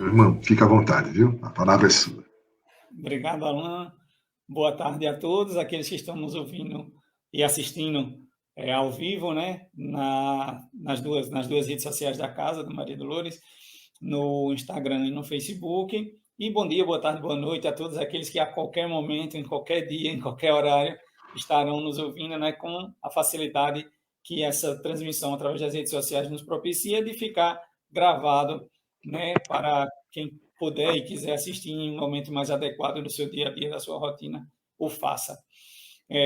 Meu irmão, fica à vontade, viu? A palavra é sua. Obrigado, Alan. Boa tarde a todos, aqueles que estão nos ouvindo e assistindo ao vivo, né? Nas duas redes sociais da casa, do Maria Dolores, no Instagram e no Facebook. E bom dia, boa tarde, boa noite a todos aqueles que a qualquer momento, em qualquer dia, em qualquer horário, estarão nos ouvindo, né? Com a facilidade que essa transmissão através das redes sociais nos propicia de ficar gravado, né? Para quem puder e quiser assistir em um momento mais adequado do seu dia a dia, da sua rotina, o faça.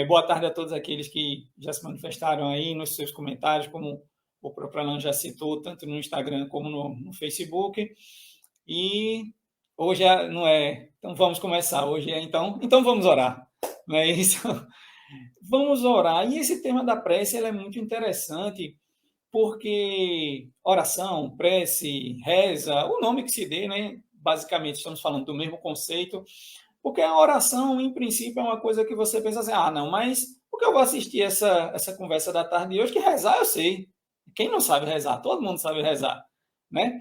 Boa tarde a todos aqueles que já se manifestaram aí nos seus comentários, como o próprio Alan já citou, tanto no Instagram como no Facebook. E hoje não é... Então vamos começar. Hoje é então vamos orar. Não é isso? Vamos orar. E esse tema da prece ele é muito interessante, porque oração, prece, reza, o nome que se dê, né? Basicamente, estamos falando do mesmo conceito, porque a oração, em princípio, é uma coisa que você pensa assim, não, mas por que eu vou assistir essa conversa da tarde de hoje? Que rezar eu sei. Quem não sabe rezar? Todo mundo sabe rezar, né?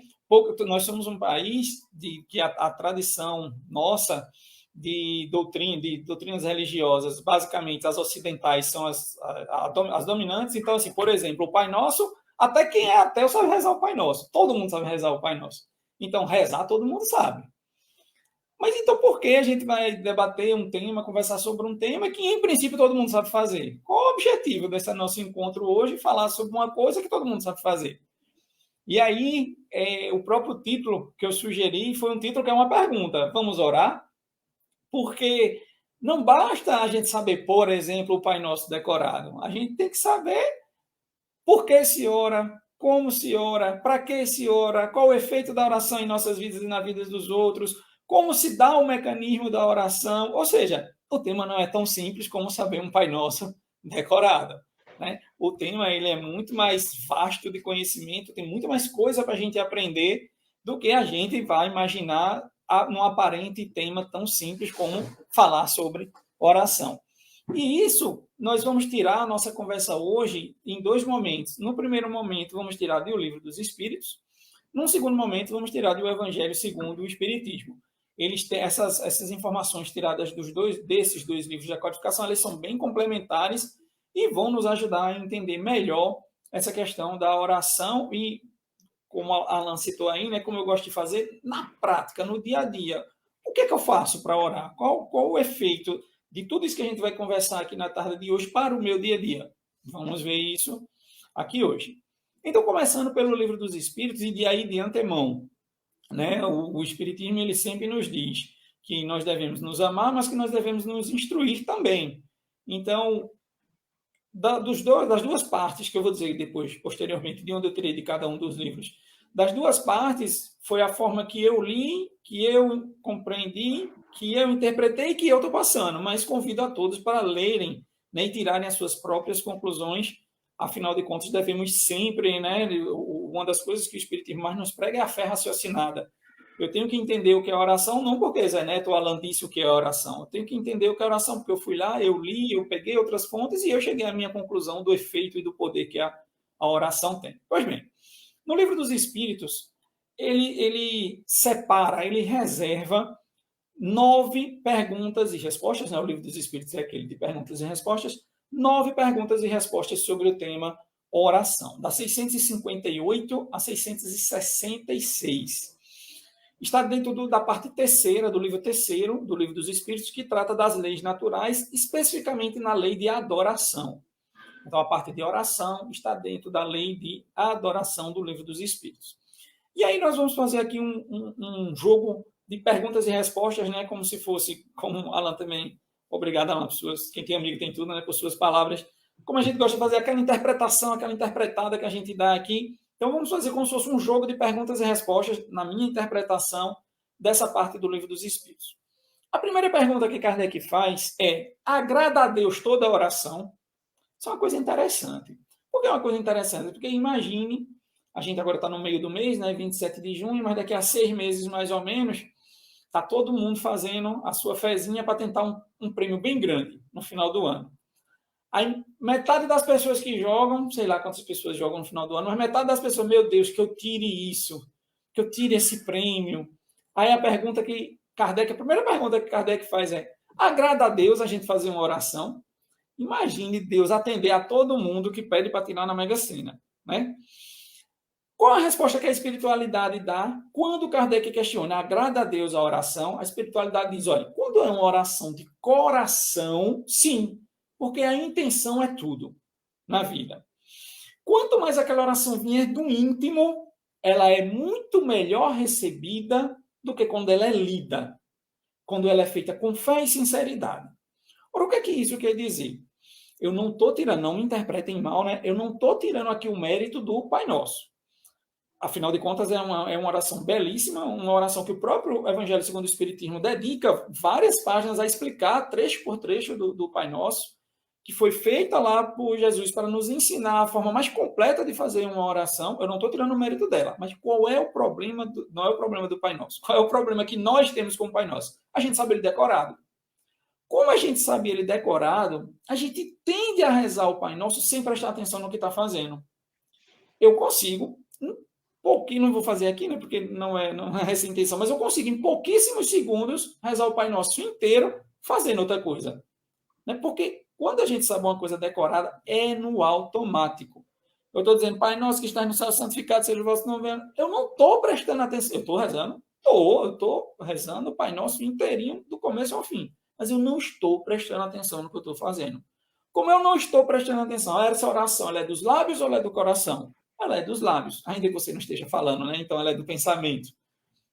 Nós somos um país que a tradição nossa de doutrinas religiosas, basicamente as ocidentais são as dominantes. Então, assim, por exemplo, o Pai Nosso, até quem é ateu sabe rezar o Pai Nosso. Todo mundo sabe rezar o Pai Nosso. Então, rezar todo mundo sabe. Mas então por que a gente vai debater um tema, conversar sobre um tema que, em princípio, todo mundo sabe fazer? Qual o objetivo desse nosso encontro hoje? Falar sobre uma coisa que todo mundo sabe fazer. E aí, o próprio título que eu sugeri foi um título que é uma pergunta. Vamos orar? Porque não basta a gente saber, por exemplo, o Pai Nosso decorado. A gente tem que saber por que se ora, como se ora, para que se ora, qual o efeito da oração em nossas vidas e na vida dos outros, como se dá o mecanismo da oração. Ou seja, o tema não é tão simples como saber um Pai Nosso decorado, né? O tema ele é muito mais vasto de conhecimento, tem muito mais coisa para a gente aprender do que a gente vai imaginar num aparente tema tão simples como falar sobre oração. E isso nós vamos tirar a nossa conversa hoje em dois momentos. No primeiro momento, vamos tirar do Livro dos Espíritos. No segundo momento, vamos tirar do Evangelho segundo o Espiritismo. Eles têm essas informações tiradas desses dois livros da codificação, elas são bem complementares e vão nos ajudar a entender melhor essa questão da oração e, como a Alan citou aí, né, como eu gosto de fazer, na prática, no dia a dia. O que é que eu faço para orar? Qual o efeito de tudo isso que a gente vai conversar aqui na tarde de hoje para o meu dia a dia? Vamos ver isso aqui hoje. Então, começando pelo Livro dos Espíritos, e de aí de antemão, né, o Espiritismo ele sempre nos diz que nós devemos nos amar, mas que nós devemos nos instruir também. Então, das duas partes que eu vou dizer depois, posteriormente, de onde eu tirei de cada um dos livros, das duas partes foi a forma que eu li, que eu compreendi, que eu interpretei e que eu estou passando, mas convido a todos para lerem, né, e tirarem as suas próprias conclusões. Afinal de contas, devemos sempre, né, uma das coisas que o Espiritismo mais nos prega é a fé raciocinada. Eu tenho que entender o que é oração, não porque Zé Neto ou Alan disse o que é oração. Eu tenho que entender o que é oração, porque eu fui lá, eu li, eu peguei outras fontes e eu cheguei à minha conclusão do efeito e do poder que a oração tem. Pois bem, no Livro dos Espíritos, ele separa, ele reserva 9 perguntas e respostas, né? O Livro dos Espíritos é aquele de perguntas e respostas, 9 perguntas e respostas sobre o tema oração, da 658 a 666. Está dentro da parte terceira, do livro terceiro, do Livro dos Espíritos, que trata das leis naturais, especificamente na lei de adoração. Então, a parte de oração está dentro da lei de adoração do Livro dos Espíritos. E aí nós vamos fazer aqui um jogo de perguntas e respostas, né? Como se fosse, como Alan também, obrigado, Alan, quem tem amigo tem tudo, né? Por suas palavras. Como a gente gosta de fazer aquela interpretação, aquela interpretada que a gente dá aqui. Então, vamos fazer como se fosse um jogo de perguntas e respostas, na minha interpretação, dessa parte do Livro dos Espíritos. A primeira pergunta que Kardec faz é: agrada a Deus toda a oração? Isso é uma coisa interessante. Por que é uma coisa interessante? Porque imagine, a gente agora está no meio do mês, né, 27 de junho, mas daqui a 6 meses, mais ou menos, está todo mundo fazendo a sua fezinha para tentar um prêmio bem grande no final do ano. Aí, metade das pessoas que jogam, sei lá quantas pessoas jogam no final do ano, mas metade das pessoas, meu Deus, que eu tire isso, que eu tire esse prêmio, Aí a primeira pergunta que Kardec faz é: agrada a Deus a gente fazer uma oração? Imagine Deus atender a todo mundo que pede para tirar na Mega Sena, né? Qual a resposta que a espiritualidade dá? Quando Kardec questiona, agrada a Deus a oração, a espiritualidade diz, olha, quando é uma oração de coração, sim, porque a intenção é tudo na vida. Quanto mais aquela oração vier do íntimo, ela é muito melhor recebida do que quando ela é lida, quando ela é feita com fé e sinceridade. Ora, o que é que isso quer dizer? Eu não estou tirando, não me interpretem mal, né? Eu não estou tirando aqui o mérito do Pai Nosso. Afinal de contas, é uma oração belíssima, uma oração que o próprio Evangelho segundo o Espiritismo dedica várias páginas a explicar, trecho por trecho, do Pai Nosso, que foi feita lá por Jesus para nos ensinar a forma mais completa de fazer uma oração. Eu não estou tirando o mérito dela, mas qual é o problema? Não é o problema do Pai Nosso. Qual é o problema que nós temos com o Pai Nosso? A gente sabe ele decorado. Como a gente sabe ele decorado, a gente tende a rezar o Pai Nosso sem prestar atenção no que está fazendo. Eu consigo, pouquinho, não vou fazer aqui, né, porque não é essa a intenção, mas eu consigo, em pouquíssimos segundos, rezar o Pai Nosso inteiro fazendo outra coisa. Né? Porque quando a gente sabe uma coisa decorada, é no automático. Eu estou dizendo, Pai Nosso que estás no céu, santificado seja o vosso nome. Eu não estou prestando atenção. Eu estou rezando? Eu estou rezando o Pai Nosso inteirinho, do começo ao fim. Mas eu não estou prestando atenção no que eu estou fazendo. Como eu não estou prestando atenção, essa oração ela é dos lábios ou ela é do coração? Ela é dos lábios, ainda que você não esteja falando, né? Então ela é do pensamento.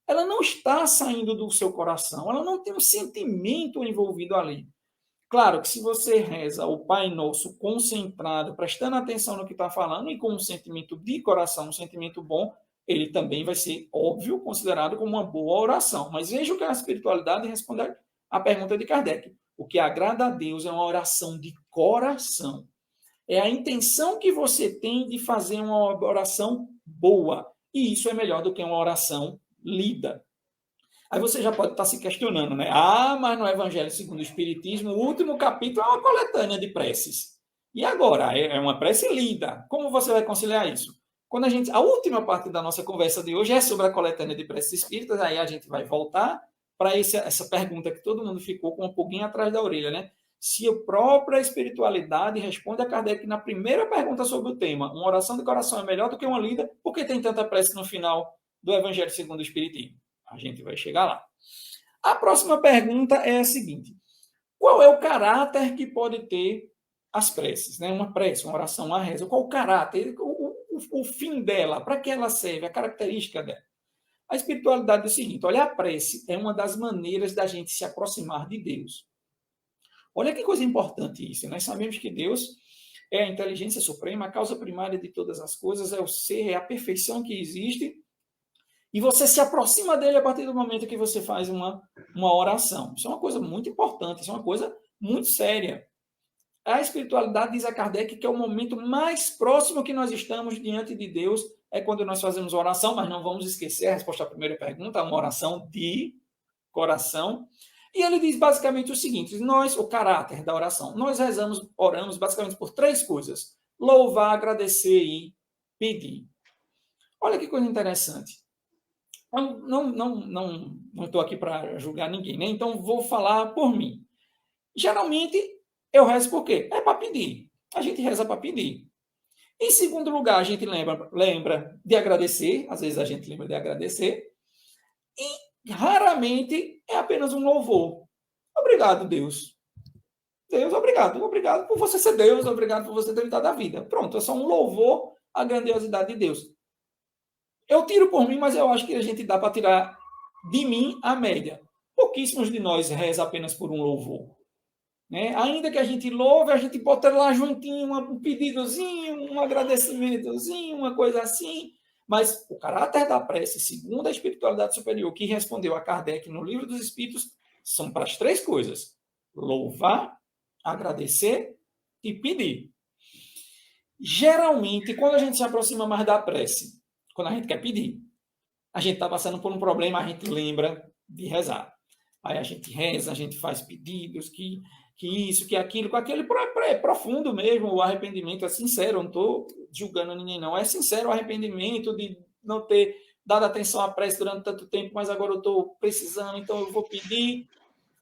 Ela não está saindo do seu coração, ela não tem um sentimento envolvido ali. Claro que se você reza o Pai Nosso concentrado, prestando atenção no que está falando e com um sentimento de coração, um sentimento bom, ele também vai ser, óbvio, considerado como uma boa oração. Mas veja o que a espiritualidade responde à pergunta de Kardec. O que agrada a Deus é uma oração de coração. É a intenção que você tem de fazer uma oração boa. E isso é melhor do que uma oração lida. Aí você já pode estar se questionando, né? Ah, mas no Evangelho segundo o Espiritismo, o último capítulo é uma coletânea de preces. E agora? É uma prece lida. Como você vai conciliar isso? A última parte da nossa conversa de hoje é sobre a coletânea de preces espíritas, aí a gente vai voltar para essa pergunta que todo mundo ficou com um pouquinho atrás da orelha, né? Se a própria espiritualidade responde a Kardec na primeira pergunta sobre o tema, uma oração de coração é melhor do que uma lida, por que tem tanta prece no final do Evangelho segundo o Espiritismo? A gente vai chegar lá. A próxima pergunta é a seguinte: qual é o caráter que pode ter as preces? Né? Uma prece, uma oração, uma reza. Qual o caráter? O fim dela? Para que ela serve? A característica dela? A espiritualidade diz o seguinte: olha, a prece é uma das maneiras da gente se aproximar de Deus. Olha que coisa importante isso. Nós sabemos que Deus é a inteligência suprema, a causa primária de todas as coisas, é o ser, é a perfeição que existe. E você se aproxima dele a partir do momento que você faz uma oração. Isso é uma coisa muito importante, isso é uma coisa muito séria. A espiritualidade diz a Kardec que é o momento mais próximo que nós estamos diante de Deus, é quando nós fazemos oração, mas não vamos esquecer a resposta à primeira pergunta, uma oração de coração. E ele diz basicamente o seguinte: o caráter da oração, nós oramos basicamente por três coisas: louvar, agradecer e pedir. Olha que coisa interessante. Não estou aqui para julgar ninguém, né? Então vou falar por mim. Geralmente eu rezo por quê? É para pedir. A gente reza para pedir. Em segundo lugar, a gente lembra de agradecer. Às vezes a gente lembra de agradecer. E raramente é apenas um louvor. Obrigado, Deus. Deus, obrigado. Obrigado por você ser Deus. Obrigado por você ter me dado a vida. Pronto, é só um louvor à grandiosidade de Deus. Eu tiro por mim, mas eu acho que a gente dá para tirar de mim a média. Pouquíssimos de nós rezam apenas por um louvor. Né? Ainda que a gente louve, a gente bota lá juntinho um pedidozinho, um agradecimentozinho, uma coisa assim. Mas o caráter da prece, segundo a espiritualidade superior, que respondeu a Kardec no Livro dos Espíritos, são para as três coisas: louvar, agradecer e pedir. Geralmente, quando a gente se aproxima mais da prece, quando a gente quer pedir, a gente está passando por um problema, a gente lembra de rezar. Aí a gente reza, a gente faz pedidos, que isso, que aquilo, com aquele profundo mesmo, o arrependimento é sincero, eu não estou julgando ninguém não, é sincero o arrependimento de não ter dado atenção à prece durante tanto tempo, mas agora eu estou precisando, então eu vou pedir.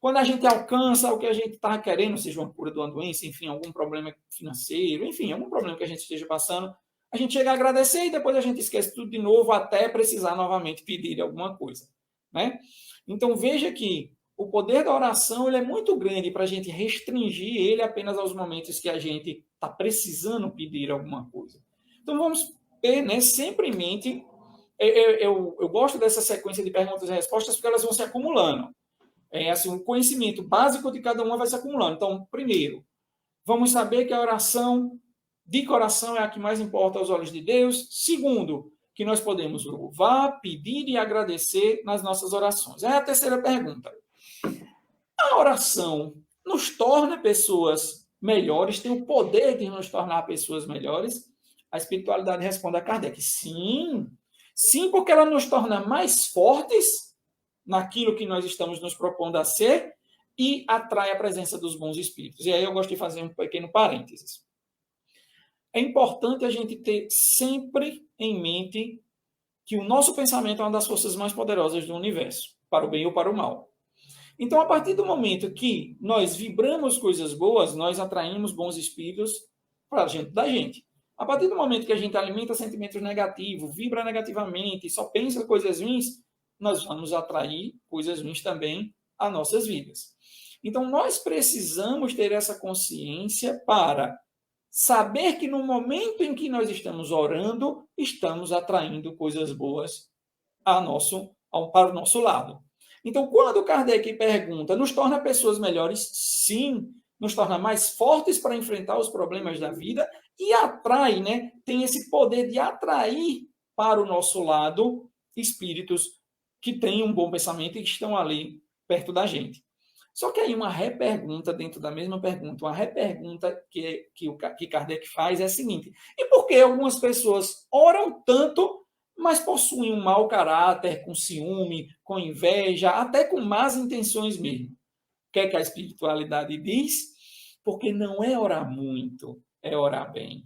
Quando a gente alcança o que a gente está querendo, seja uma cura de uma doença, enfim, algum problema financeiro, enfim, algum problema que a gente esteja passando, a gente chega a agradecer e depois a gente esquece tudo de novo até precisar novamente pedir alguma coisa, né? Então, veja que o poder da oração ele é muito grande para a gente restringir ele apenas aos momentos que a gente está precisando pedir alguma coisa. Então, vamos ter, né, sempre em mente, eu gosto dessa sequência de perguntas e respostas porque elas vão se acumulando. Assim, o conhecimento básico de cada uma vai se acumulando. Então, primeiro, vamos saber que a oração de coração é a que mais importa aos olhos de Deus. Segundo, que nós podemos louvar, pedir e agradecer nas nossas orações. É a terceira pergunta. A oração nos torna pessoas melhores, tem o poder de nos tornar pessoas melhores? A espiritualidade responde a Kardec, sim. Sim, porque ela nos torna mais fortes naquilo que nós estamos nos propondo a ser e atrai a presença dos bons espíritos. E aí eu gosto de fazer um pequeno parênteses. É importante a gente ter sempre em mente que o nosso pensamento é uma das forças mais poderosas do universo, para o bem ou para o mal. Então, a partir do momento que nós vibramos coisas boas, nós atraímos bons espíritos para dentro da gente. A partir do momento que a gente alimenta sentimentos negativos, vibra negativamente, só pensa coisas ruins, nós vamos atrair coisas ruins também às nossas vidas. Então, nós precisamos ter essa consciência para saber que no momento em que nós estamos orando, estamos atraindo coisas boas para o nosso lado. Então, quando Kardec pergunta, nos torna pessoas melhores? Sim, nos torna mais fortes para enfrentar os problemas da vida e atrai, né? Tem esse poder de atrair para o nosso lado espíritos que têm um bom pensamento e que estão ali perto da gente. Só que aí uma repergunta dentro da mesma pergunta, uma repergunta que Kardec faz é a seguinte: e por que algumas pessoas oram tanto, mas possuem um mau caráter, com ciúme, com inveja, até com más intenções mesmo? O que é que a espiritualidade diz? Porque não é orar muito, é orar bem.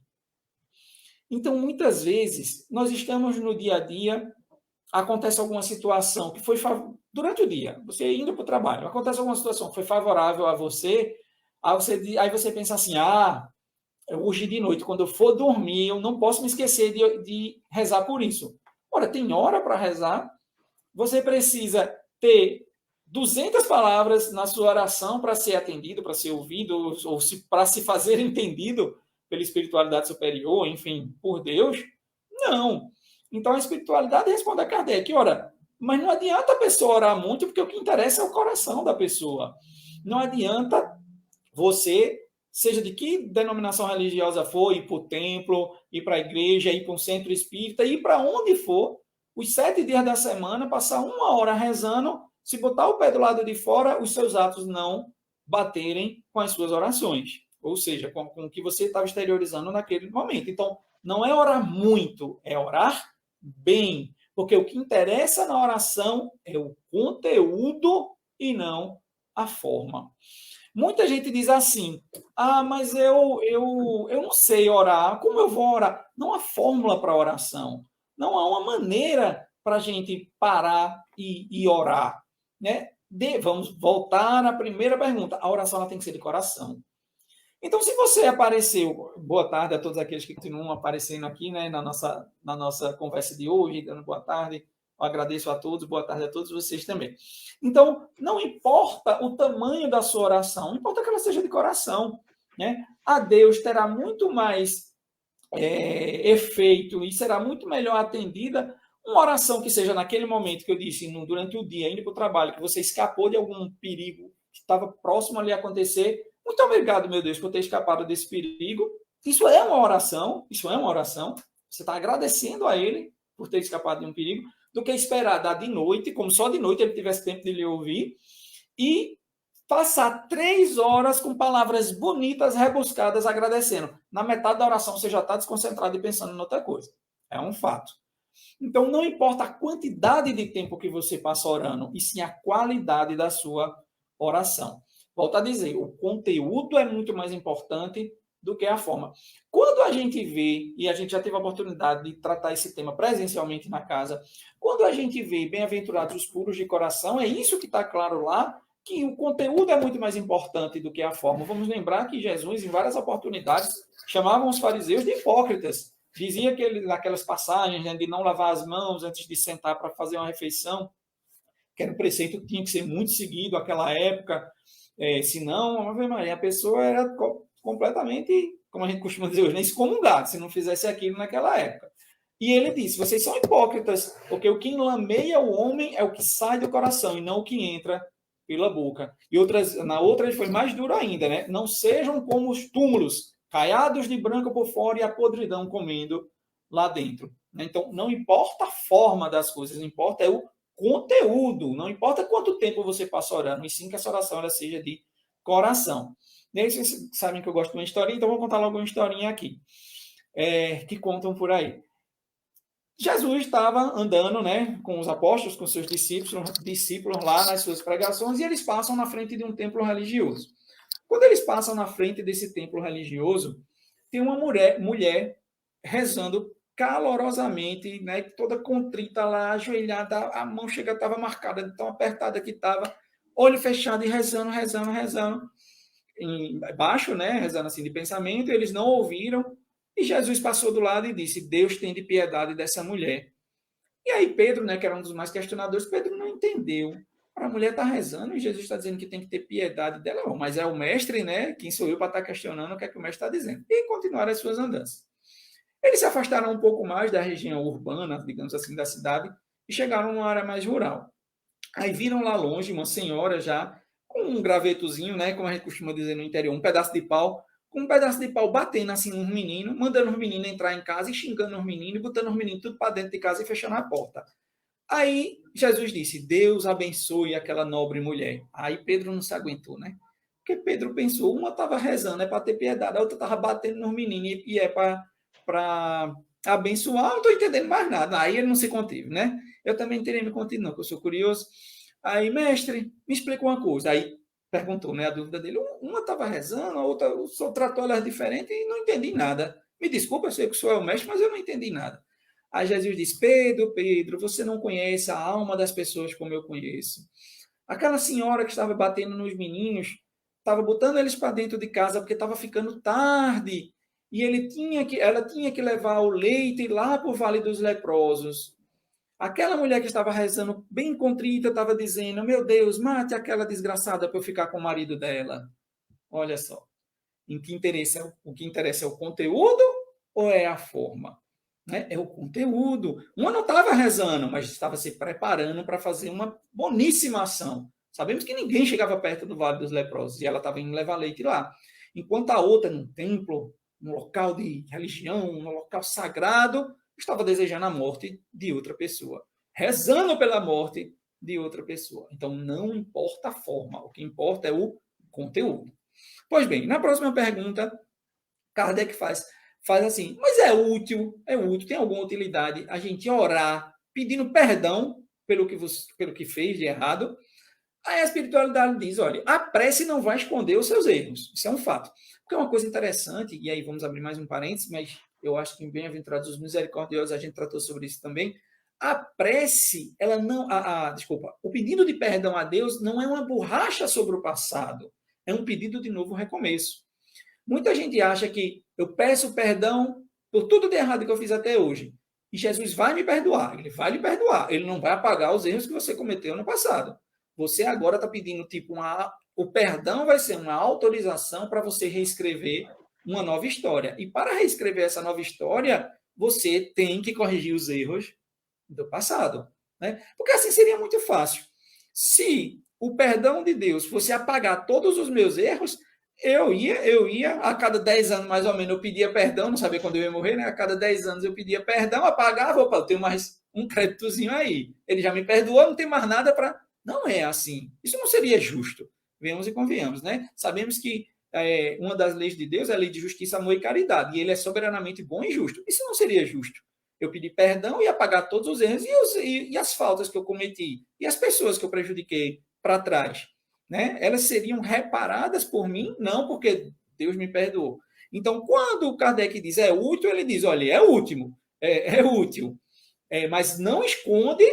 Então, muitas vezes, nós estamos no dia a dia, acontece alguma situação que foi durante o dia, você indo para o trabalho, acontece alguma situação que foi favorável a você, aí você pensa assim, hoje de noite, quando eu for dormir, eu não posso me esquecer de rezar por isso. Ora, tem hora para rezar, você precisa ter 200 palavras na sua oração para ser atendido, para ser ouvido, ou para se fazer entendido pela espiritualidade superior, enfim, por Deus? Não. Então, a espiritualidade responde a Kardec, ora, mas não adianta a pessoa orar muito, porque o que interessa é o coração da pessoa. Não adianta você, seja de que denominação religiosa for, ir para o templo, ir para a igreja, ir para um centro espírita, ir para onde for, os 7 dias da semana, passar 1 hora rezando, se botar o pé do lado de fora, os seus atos não baterem com as suas orações. Ou seja, com o que você estava exteriorizando naquele momento. Então, não é orar muito, é orar bem. Porque o que interessa na oração é o conteúdo e não a forma. Muita gente diz assim, mas eu não sei orar, como eu vou orar? Não há fórmula para oração, não há uma maneira para a gente parar e orar. Né? Vamos voltar à primeira pergunta, a oração ela tem que ser de coração. Então, se você apareceu, boa tarde a todos aqueles que continuam aparecendo aqui, né, na nossa conversa de hoje, dando boa tarde, eu agradeço a todos, boa tarde a todos vocês também. Então, não importa o tamanho da sua oração, importa que ela seja de coração. Né? A Deus terá muito mais efeito e será muito melhor atendida uma oração que seja naquele momento que eu disse, durante o dia, indo para o trabalho, que você escapou de algum perigo que estava próximo ali a acontecer. Muito obrigado, meu Deus, por ter escapado desse perigo. Isso é uma oração, Você está agradecendo a ele por ter escapado de um perigo, do que esperar dar de noite, como só de noite ele tivesse tempo de lhe ouvir, e passar 3 horas com palavras bonitas, rebuscadas, agradecendo. Na metade da oração você já está desconcentrado e pensando em outra coisa. É um fato. Então, não importa a quantidade de tempo que você passa orando, e sim a qualidade da sua oração. Volto a dizer, o conteúdo é muito mais importante do que a forma. Quando a gente vê, e a gente já teve a oportunidade de tratar esse tema presencialmente na casa, quando a gente vê bem-aventurados os puros de coração, é isso que está claro lá, que o conteúdo é muito mais importante do que a forma. Vamos lembrar que Jesus, em várias oportunidades, chamava os fariseus de hipócritas. Dizia que ele, naquelas passagens, né, de não lavar as mãos antes de sentar para fazer uma refeição, que era um preceito que tinha que ser muito seguido naquela época, senão, a pessoa era completamente, como a gente costuma dizer hoje, excomungada, se não fizesse aquilo naquela época. E ele disse, vocês são hipócritas, porque o que enlameia o homem é o que sai do coração, e não o que entra pela boca. E na outra ele foi mais duro ainda, né? Não sejam como os túmulos, caiados de branco por fora e a podridão comendo lá dentro. Então, não importa a forma das coisas, importa o conteúdo. Não importa quanto tempo você passa orando, e sim que essa oração ela seja de coração. E aí, vocês sabem que eu gosto de uma historinha, então vou contar logo uma historinha aqui, que contam por aí. Jesus estava andando, né, com os apóstolos, com seus discípulos lá nas suas pregações, e eles passam na frente de um templo religioso. Quando eles passam na frente desse templo religioso, tem uma mulher rezando calorosamente, né, toda contrita lá, ajoelhada, a mão estava marcada de tão apertada que estava, olho fechado e rezando, embaixo, né, rezando assim de pensamento, eles não ouviram, e Jesus passou do lado e disse, Deus tem de piedade dessa mulher. E aí Pedro, né, que era um dos mais questionadores, Pedro não entendeu. A mulher está rezando e Jesus está dizendo que tem que ter piedade dela. Não, mas é o mestre, né? Quem sou eu para estar questionando o que é que o mestre está dizendo? E continuaram as suas andanças. Eles se afastaram um pouco mais da região urbana, digamos assim, da cidade, e chegaram numa área mais rural. Aí viram lá longe uma senhora já com um gravetozinho, né, como a gente costuma dizer no interior, um pedaço de pau, com um pedaço de pau batendo assim nos meninos, mandando os meninos entrar em casa e xingando os meninos, botando os meninos tudo para dentro de casa e fechando a porta. Aí Jesus disse, Deus abençoe aquela nobre mulher. Aí Pedro não se aguentou, né? Porque Pedro pensou, uma estava rezando, é para ter piedade, a outra estava batendo nos meninos e é para abençoar, não estou entendendo mais nada. Aí ele não se conteve, né? Eu também teria me contido, não, porque eu sou curioso. Aí, mestre, me explica uma coisa. Aí perguntou, né, a dúvida dele. Uma estava rezando, a outra só tratou elas diferente e não entendi nada. Me desculpa, eu sei que o senhor é o mestre, mas eu não entendi nada. Aí Jesus disse, Pedro, você não conhece a alma das pessoas como eu conheço. Aquela senhora que estava batendo nos meninos, estava botando eles para dentro de casa porque estava ficando tarde e ela tinha que levar o leite lá para o Vale dos Leprosos. Aquela mulher que estava rezando bem contrita estava dizendo, meu Deus, mate aquela desgraçada para eu ficar com o marido dela. Olha só, o que interessa é o conteúdo ou é a forma? Né? É o conteúdo. Uma não estava rezando, mas estava se preparando para fazer uma boníssima ação. Sabemos que ninguém chegava perto do Vale dos Leprosos e ela estava indo levar leite lá. Enquanto a outra, num templo, num local de religião, num local sagrado, estava desejando a morte de outra pessoa, rezando pela morte de outra pessoa. Então, não importa a forma, o que importa é o conteúdo. Pois bem, na próxima pergunta, Kardec faz assim, mas é útil, tem alguma utilidade a gente orar pedindo perdão pelo que fez de errado? Aí a espiritualidade diz, olha, a prece não vai esconder os seus erros, isso é um fato. Porque é uma coisa interessante, e aí vamos abrir mais um parênteses, mas eu acho que em Bem-aventurados os Misericordiosos a gente tratou sobre isso também. A prece, ela não, o pedido de perdão a Deus não é uma borracha sobre o passado, é um pedido de novo recomeço. Muita gente acha que eu peço perdão por tudo de errado que eu fiz até hoje. E Jesus vai me perdoar. Ele vai lhe perdoar. Ele não vai apagar os erros que você cometeu no passado. Você agora está pedindo, o perdão vai ser uma autorização para você reescrever uma nova história. E para reescrever essa nova história, você tem que corrigir os erros do passado. Né? Porque assim seria muito fácil. Se o perdão de Deus fosse apagar todos os meus erros, eu ia, a cada 10 anos mais ou menos, eu pedia perdão, não sabia quando eu ia morrer, né? A cada 10 anos eu pedia perdão, apagava, opa, eu tenho mais um créditozinho aí. Ele já me perdoou, não tem mais nada para... Não é assim. Isso não seria justo. Venhamos e convenhamos, né? Sabemos que uma das leis de Deus é a lei de justiça, amor e caridade, e ele é soberanamente bom e justo. Isso não seria justo. Eu pedi perdão e apagar todos os erros e as faltas que eu cometi, e as pessoas que eu prejudiquei para trás. Né? Elas seriam reparadas por mim? Não, porque Deus me perdoou. Então, quando o Kardec diz é útil, ele diz, olha, é útil, mas não esconde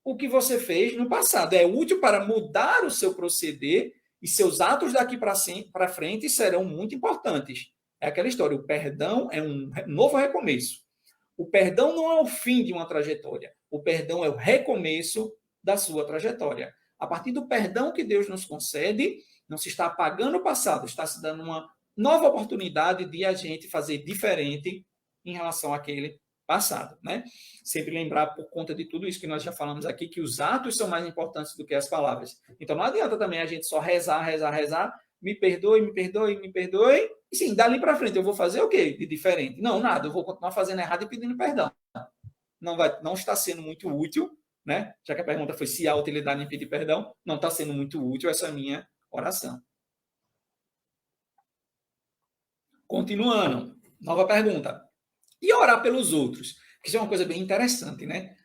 o que você fez no passado. É útil para mudar o seu proceder e seus atos daqui para frente serão muito importantes. É aquela história, o perdão é um novo recomeço. O perdão não é o fim de uma trajetória. O perdão é o recomeço da sua trajetória. A partir do perdão que Deus nos concede, não se está apagando o passado, está se dando uma nova oportunidade de a gente fazer diferente em relação àquele passado, né? Sempre lembrar, por conta de tudo isso que nós já falamos aqui, que os atos são mais importantes do que as palavras. Então, não adianta também a gente só rezar, me perdoe, e sim, dali para frente eu vou fazer o quê de diferente? Não, nada, eu vou continuar fazendo errado e pedindo perdão. Não está sendo muito útil, né? Já que a pergunta foi se há utilidade em pedir perdão, não está sendo muito útil essa minha oração. Continuando, nova pergunta. E orar pelos outros? Isso é uma coisa bem interessante, né?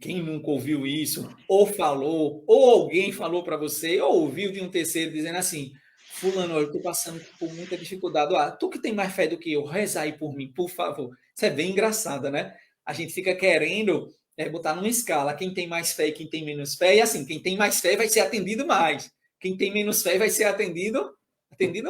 Quem nunca ouviu isso, ou falou, ou alguém falou para você, ou ouviu de um terceiro dizendo assim, fulano, eu estou passando por muita dificuldade, tu que tem mais fé do que eu, reza aí por mim, por favor. Isso é bem engraçado, né? A gente fica querendo botar numa escala, quem tem mais fé e quem tem menos fé, e assim, quem tem mais fé vai ser atendido mais, quem tem menos fé vai ser atendido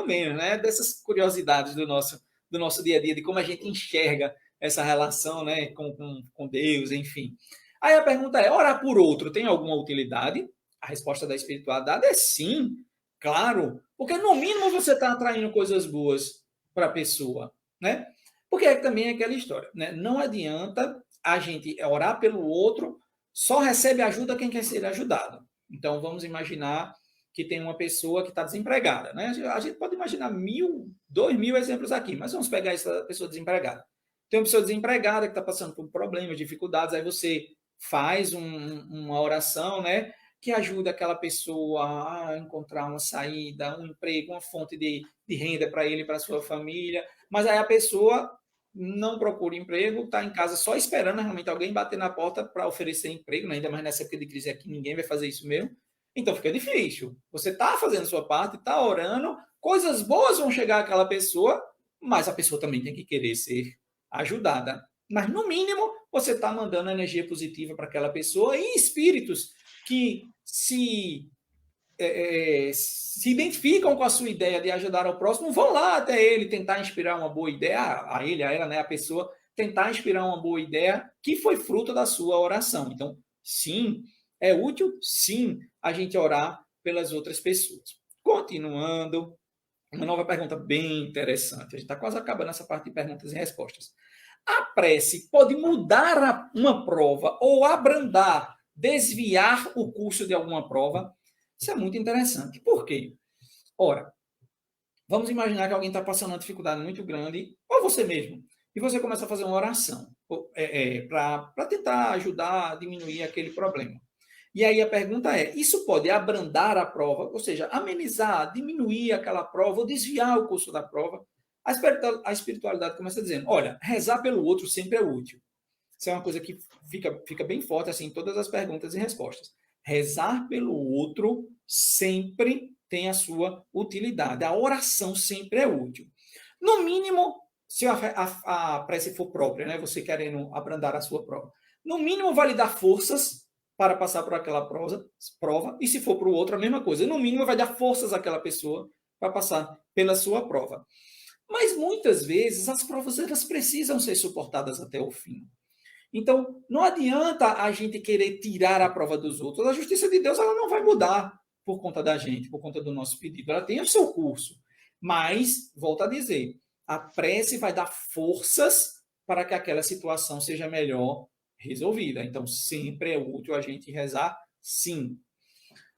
menos, né? Dessas curiosidades do nosso dia a dia, de como a gente enxerga essa relação, né, com Deus, enfim. Aí a pergunta é, orar por outro tem alguma utilidade? A resposta da espiritualidade é sim, claro, porque no mínimo você está atraindo coisas boas para a pessoa, né? Porque também é aquela história, né? Não adianta a gente orar pelo outro, só recebe ajuda quem quer ser ajudado. Então, vamos imaginar que tem uma pessoa que está desempregada, né? A gente pode imaginar 1.000, 2.000 exemplos aqui, mas vamos pegar essa pessoa desempregada. Tem uma pessoa desempregada que está passando por problemas, dificuldades, aí você faz uma oração, né, que ajuda aquela pessoa a encontrar uma saída, um emprego, uma fonte de renda para ele e para a sua família, mas aí a pessoa não procura emprego, está em casa só esperando realmente alguém bater na porta para oferecer emprego, né? Ainda mais nessa época de crise aqui, ninguém vai fazer isso mesmo. Então fica difícil. Você está fazendo a sua parte, está orando, coisas boas vão chegar àquela pessoa, mas a pessoa também tem que querer ser ajudada. Mas, no mínimo, você está mandando energia positiva para aquela pessoa e espíritos que se identificam com a sua ideia de ajudar ao próximo, vão lá até ele tentar inspirar uma boa ideia, a ele, a ela, né, a pessoa, tentar inspirar uma boa ideia que foi fruto da sua oração. Então, sim, é útil, sim, a gente orar pelas outras pessoas. Continuando, uma nova pergunta bem interessante. A gente está quase acabando essa parte de perguntas e respostas. A prece pode mudar uma prova ou abrandar, desviar o curso de alguma prova? Isso é muito interessante. Por quê? Ora, vamos imaginar que alguém está passando uma dificuldade muito grande, ou você mesmo, e você começa a fazer uma oração para tentar ajudar a diminuir aquele problema. E aí a pergunta é, isso pode abrandar a prova, ou seja, amenizar, diminuir aquela prova, ou desviar o curso da prova? A espiritualidade começa dizendo, olha, rezar pelo outro sempre é útil. Isso é uma coisa que fica bem forte assim, em todas as perguntas e respostas. Rezar pelo outro sempre tem a sua utilidade. A oração sempre é útil. No mínimo, se a prece for própria, né, você querendo abrandar a sua prova, no mínimo vai lhe dar forças para passar por aquela prova, e se for para o outro, a mesma coisa. No mínimo, vai dar forças àquela pessoa para passar pela sua prova. Mas, muitas vezes, as provas elas precisam ser suportadas até o fim. Então, não adianta a gente querer tirar a prova dos outros. A justiça de Deus ela não vai mudar por conta da gente, por conta do nosso pedido. Ela tem o seu curso. Mas, volto a dizer, a prece vai dar forças para que aquela situação seja melhor resolvida. Então, sempre é útil a gente rezar, sim.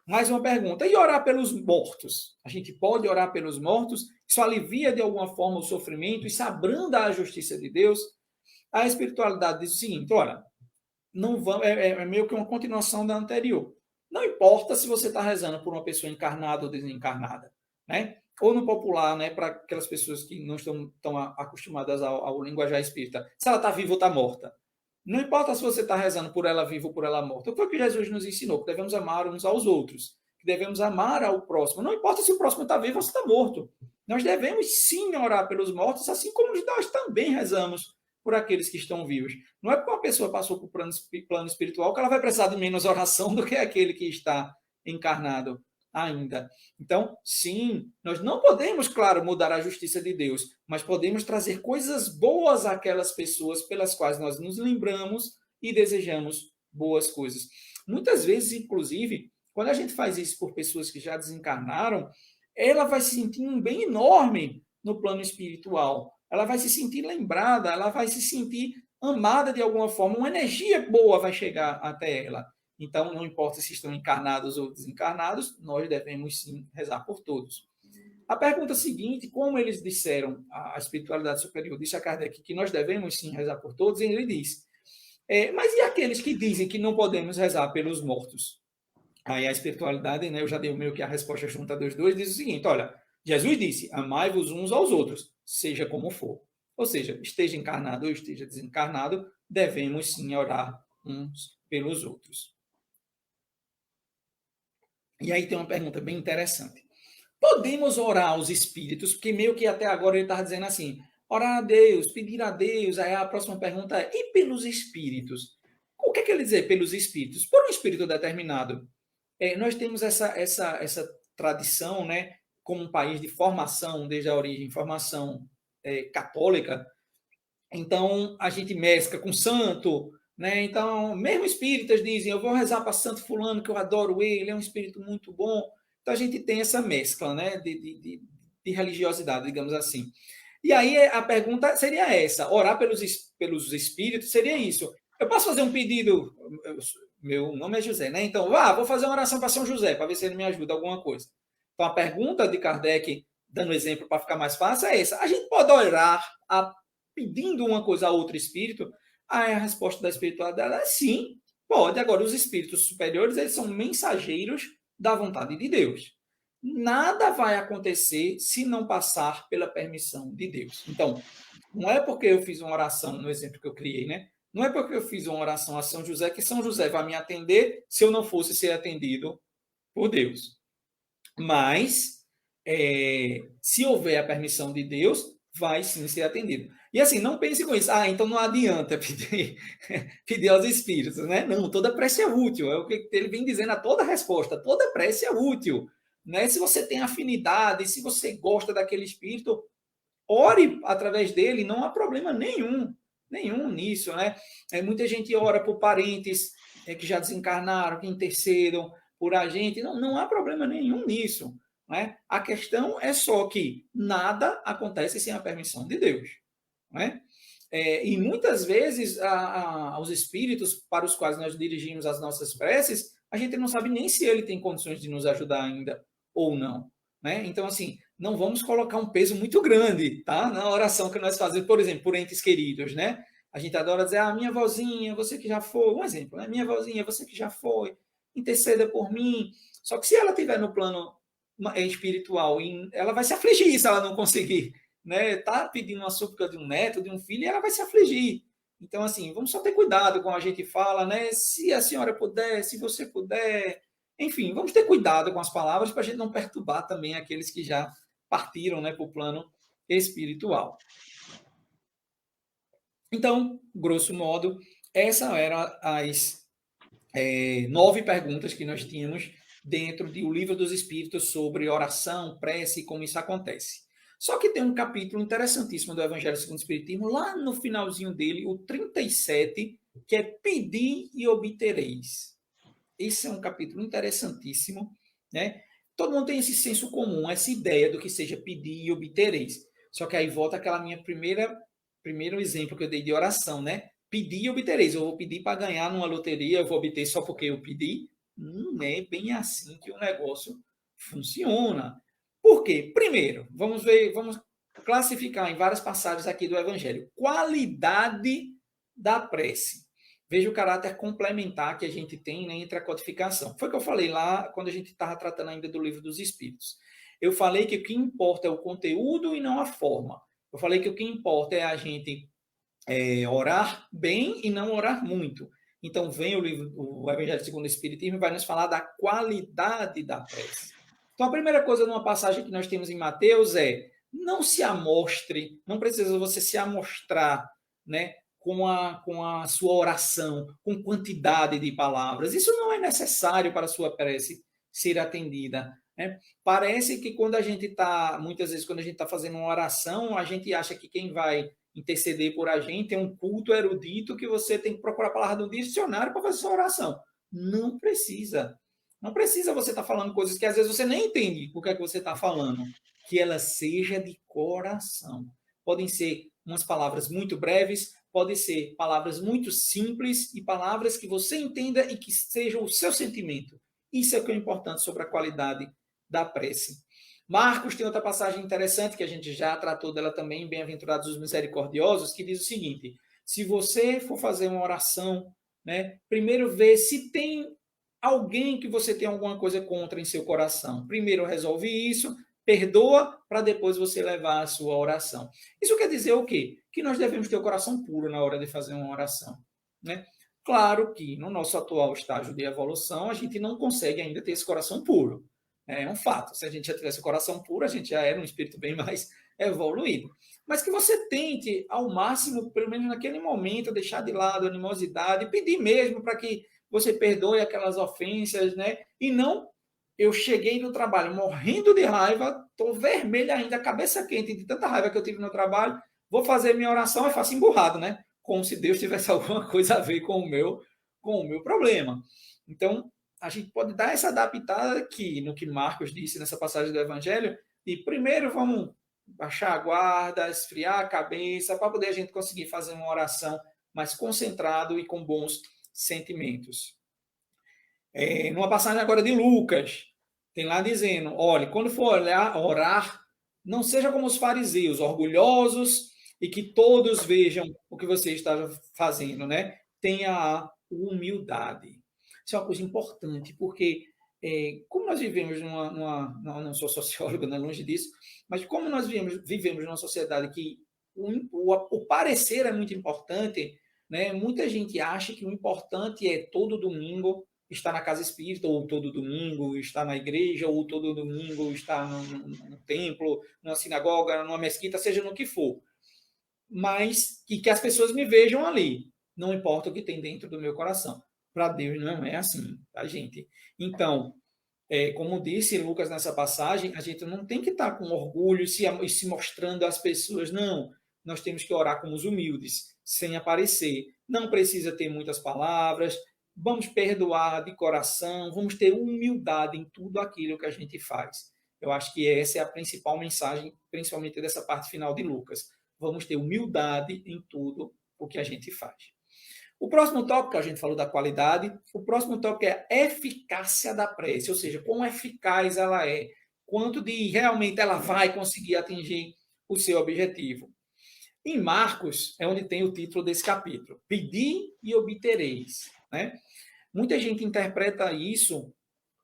Mais uma pergunta. E orar pelos mortos? A gente pode orar pelos mortos? Isso alivia de alguma forma o sofrimento? Isso abranda a justiça de Deus? A espiritualidade diz o seguinte, olha, não vamos, é meio que uma continuação da anterior. Não importa se você está rezando por uma pessoa encarnada ou desencarnada, né? Ou no popular, né, para aquelas pessoas que não estão tão acostumadas ao linguajar espírita, se ela está viva ou está morta. Não importa se você está rezando por ela viva ou por ela morta. O que foi que Jesus nos ensinou? Que devemos amar uns aos outros. Que devemos amar ao próximo. Não importa se o próximo está vivo ou se está morto. Nós devemos sim orar pelos mortos, assim como nós também rezamos por aqueles que estão vivos. Não é porque uma pessoa passou por plano espiritual que ela vai precisar de menos oração do que aquele que está encarnado ainda. Então, sim, nós não podemos, claro, mudar a justiça de Deus, mas podemos trazer coisas boas àquelas pessoas pelas quais nós nos lembramos e desejamos boas coisas. Muitas vezes, inclusive, quando a gente faz isso por pessoas que já desencarnaram, ela vai se sentir um bem enorme no plano espiritual. Ela vai se sentir lembrada, ela vai se sentir amada de alguma forma, uma energia boa vai chegar até ela. Então, não importa se estão encarnados ou desencarnados, nós devemos sim rezar por todos. A pergunta seguinte, como eles disseram, a espiritualidade superior disse a Kardec que nós devemos sim rezar por todos, e ele diz, mas e aqueles que dizem que não podemos rezar pelos mortos? Aí a espiritualidade, né, eu já dei meio que a resposta junta dos dois, diz o seguinte, olha, Jesus disse, amai-vos uns aos outros, seja como for. Ou seja, esteja encarnado ou esteja desencarnado, devemos sim orar uns pelos outros. E aí tem uma pergunta bem interessante. Podemos orar aos espíritos, porque meio que até agora ele estava dizendo assim, orar a Deus, pedir a Deus, aí a próxima pergunta é, e pelos espíritos? O que é que ele dizer pelos espíritos? Por um espírito determinado. Nós temos essa tradição, né, como um país de formação, desde a origem, formação católica, então a gente mescla com santo, né? Então, mesmo espíritas dizem, eu vou rezar para santo fulano, que eu adoro ele, é um espírito muito bom. Então a gente tem essa mescla, né, de religiosidade, digamos assim. E aí a pergunta seria essa, orar pelos espíritos seria isso. Eu posso fazer um pedido, meu nome é José, né? Então, vou fazer uma oração para São José, para ver se ele me ajuda alguma coisa. Então a pergunta de Kardec, dando exemplo para ficar mais fácil, é essa. A gente pode orar pedindo uma coisa a outro espírito? Aí a resposta da espiritualidade é sim, pode. Agora, os espíritos superiores, eles são mensageiros da vontade de Deus. Nada vai acontecer se não passar pela permissão de Deus. Então, não é porque eu fiz uma oração, no exemplo que eu criei, né? Não é porque eu fiz uma oração a São José que São José vai me atender se eu não fosse ser atendido por Deus. Mas, se houver a permissão de Deus, vai sim ser atendido. E assim, não pense com isso. Então não adianta pedir aos espíritos, né? Não, toda prece é útil. É o que ele vem dizendo a toda resposta. Toda prece é útil. Né? Se você tem afinidade, se você gosta daquele espírito, ore através dele, não há problema nenhum nisso, né? Muita gente ora por parentes que já desencarnaram, que intercedam por a gente, não há problema nenhum nisso, né? A questão é só que nada acontece sem a permissão de Deus, né? E muitas vezes os espíritos para os quais nós dirigimos as nossas preces, a gente não sabe nem se ele tem condições de nos ajudar ainda ou não, né? Então, assim, não vamos colocar um peso muito grande, tá? Na oração que nós fazemos, por exemplo, por entes queridos, né? A gente adora dizer, minha vozinha, você que já foi, um exemplo, né? Minha vozinha, você que já foi, interceda por mim. Só que se ela estiver no plano espiritual, ela vai se afligir se ela não conseguir, né? Tá pedindo uma súplica de um neto, de um filho, e ela vai se afligir. Então, assim, vamos só ter cuidado com a gente fala, né? Se a senhora puder, se você puder, enfim, vamos ter cuidado com as palavras para a gente não perturbar também aqueles que já partiram, né, para o plano espiritual. Então, grosso modo, essas eram as 9 perguntas que nós tínhamos dentro do Livro dos Espíritos sobre oração, prece e como isso acontece. Só que tem um capítulo interessantíssimo do Evangelho segundo o Espiritismo, lá no finalzinho dele, o 37, que é pedir e obtereis. Esse é um capítulo interessantíssimo, né? Todo mundo tem esse senso comum, essa ideia do que seja pedir e obtereis. Só que aí volta aquela minha primeiro exemplo que eu dei de oração, né? Pedir e obtereis. Eu vou pedir para ganhar numa loteria, eu vou obter só porque eu pedi. Não é bem assim que o negócio funciona. Por quê? Primeiro, vamos classificar em várias passagens aqui do Evangelho. Qualidade da prece. Veja o caráter complementar que a gente tem, né, entre a codificação. Foi o que eu falei lá quando a gente estava tratando ainda do Livro dos Espíritos. Eu falei que o que importa é o conteúdo e não a forma. Eu falei que o que importa é a gente orar bem e não orar muito. Então vem o Evangelho segundo o Espiritismo e vai nos falar da qualidade da prece. Então a primeira coisa numa passagem que nós temos em Mateus é não se amostre, não precisa você se amostrar, né, com a sua oração, com quantidade de palavras. Isso não é necessário para a sua prece ser atendida. Né? Parece que quando a gente está, muitas vezes, quando a gente está fazendo uma oração, a gente acha que quem vai interceder por a gente é um culto erudito que você tem que procurar a palavra do dicionário para fazer sua oração. Não precisa. Não precisa você estar falando coisas que às vezes você nem entende o que é que você está falando. Que ela seja de coração. Podem ser umas palavras muito breves, podem ser palavras muito simples e palavras que você entenda e que sejam o seu sentimento. Isso é o que é importante sobre a qualidade da prece. Marcos tem outra passagem interessante que a gente já tratou dela também, Bem-aventurados os misericordiosos, que diz o seguinte: se você for fazer uma oração, né, primeiro vê se tem alguém que você tem alguma coisa contra em seu coração. Primeiro resolve isso, perdoa, para depois você levar a sua oração. Isso quer dizer o quê? Que nós devemos ter o coração puro na hora de fazer uma oração. Né? Claro que no nosso atual estágio de evolução, a gente não consegue ainda ter esse coração puro. É um fato. Se a gente já tivesse o coração puro, a gente já era um espírito bem mais evoluído. Mas que você tente, ao máximo, pelo menos naquele momento, deixar de lado a animosidade, pedir mesmo para que você perdoe aquelas ofensas, né? E não, eu cheguei no trabalho morrendo de raiva, estou vermelha ainda, cabeça quente de tanta raiva que eu tive no trabalho, vou fazer minha oração e faço emburrado, né? Como se Deus tivesse alguma coisa a ver com o meu problema. Então, a gente pode dar essa adaptada aqui no que Marcos disse nessa passagem do Evangelho, e primeiro vamos baixar a guarda, esfriar a cabeça, para poder a gente conseguir fazer uma oração mais concentrado e com bons sentimentos. Numa passagem agora de Lucas, tem lá dizendo, olha, quando for orar, não seja como os fariseus, orgulhosos, e que todos vejam o que você está fazendo, né? Tenha a humildade. Isso é uma coisa importante, porque como nós vivemos não sou sociólogo, não é longe disso, mas como nós vivemos numa sociedade que o parecer é muito importante, né? Muita gente acha que o importante é todo domingo estar na casa espírita, ou todo domingo estar na igreja, ou todo domingo estar num templo, numa sinagoga, numa mesquita, seja no que for. Mas que as pessoas me vejam ali, não importa o que tem dentro do meu coração. Para Deus não é assim, tá, gente? Então, como disse Lucas nessa passagem, a gente não tem que estar com orgulho e se mostrando às pessoas, não. Nós temos que orar como os humildes, sem aparecer. Não precisa ter muitas palavras, vamos perdoar de coração, vamos ter humildade em tudo aquilo que a gente faz. Eu acho que essa é a principal mensagem, principalmente dessa parte final de Lucas. Vamos ter humildade em tudo o que a gente faz. O próximo tópico, a gente falou da qualidade, o próximo tópico é a eficácia da prece, ou seja, quão eficaz ela é, quanto de realmente ela vai conseguir atingir o seu objetivo. Em Marcos, é onde tem o título desse capítulo, Pedi e obtereis. Né? Muita gente interpreta isso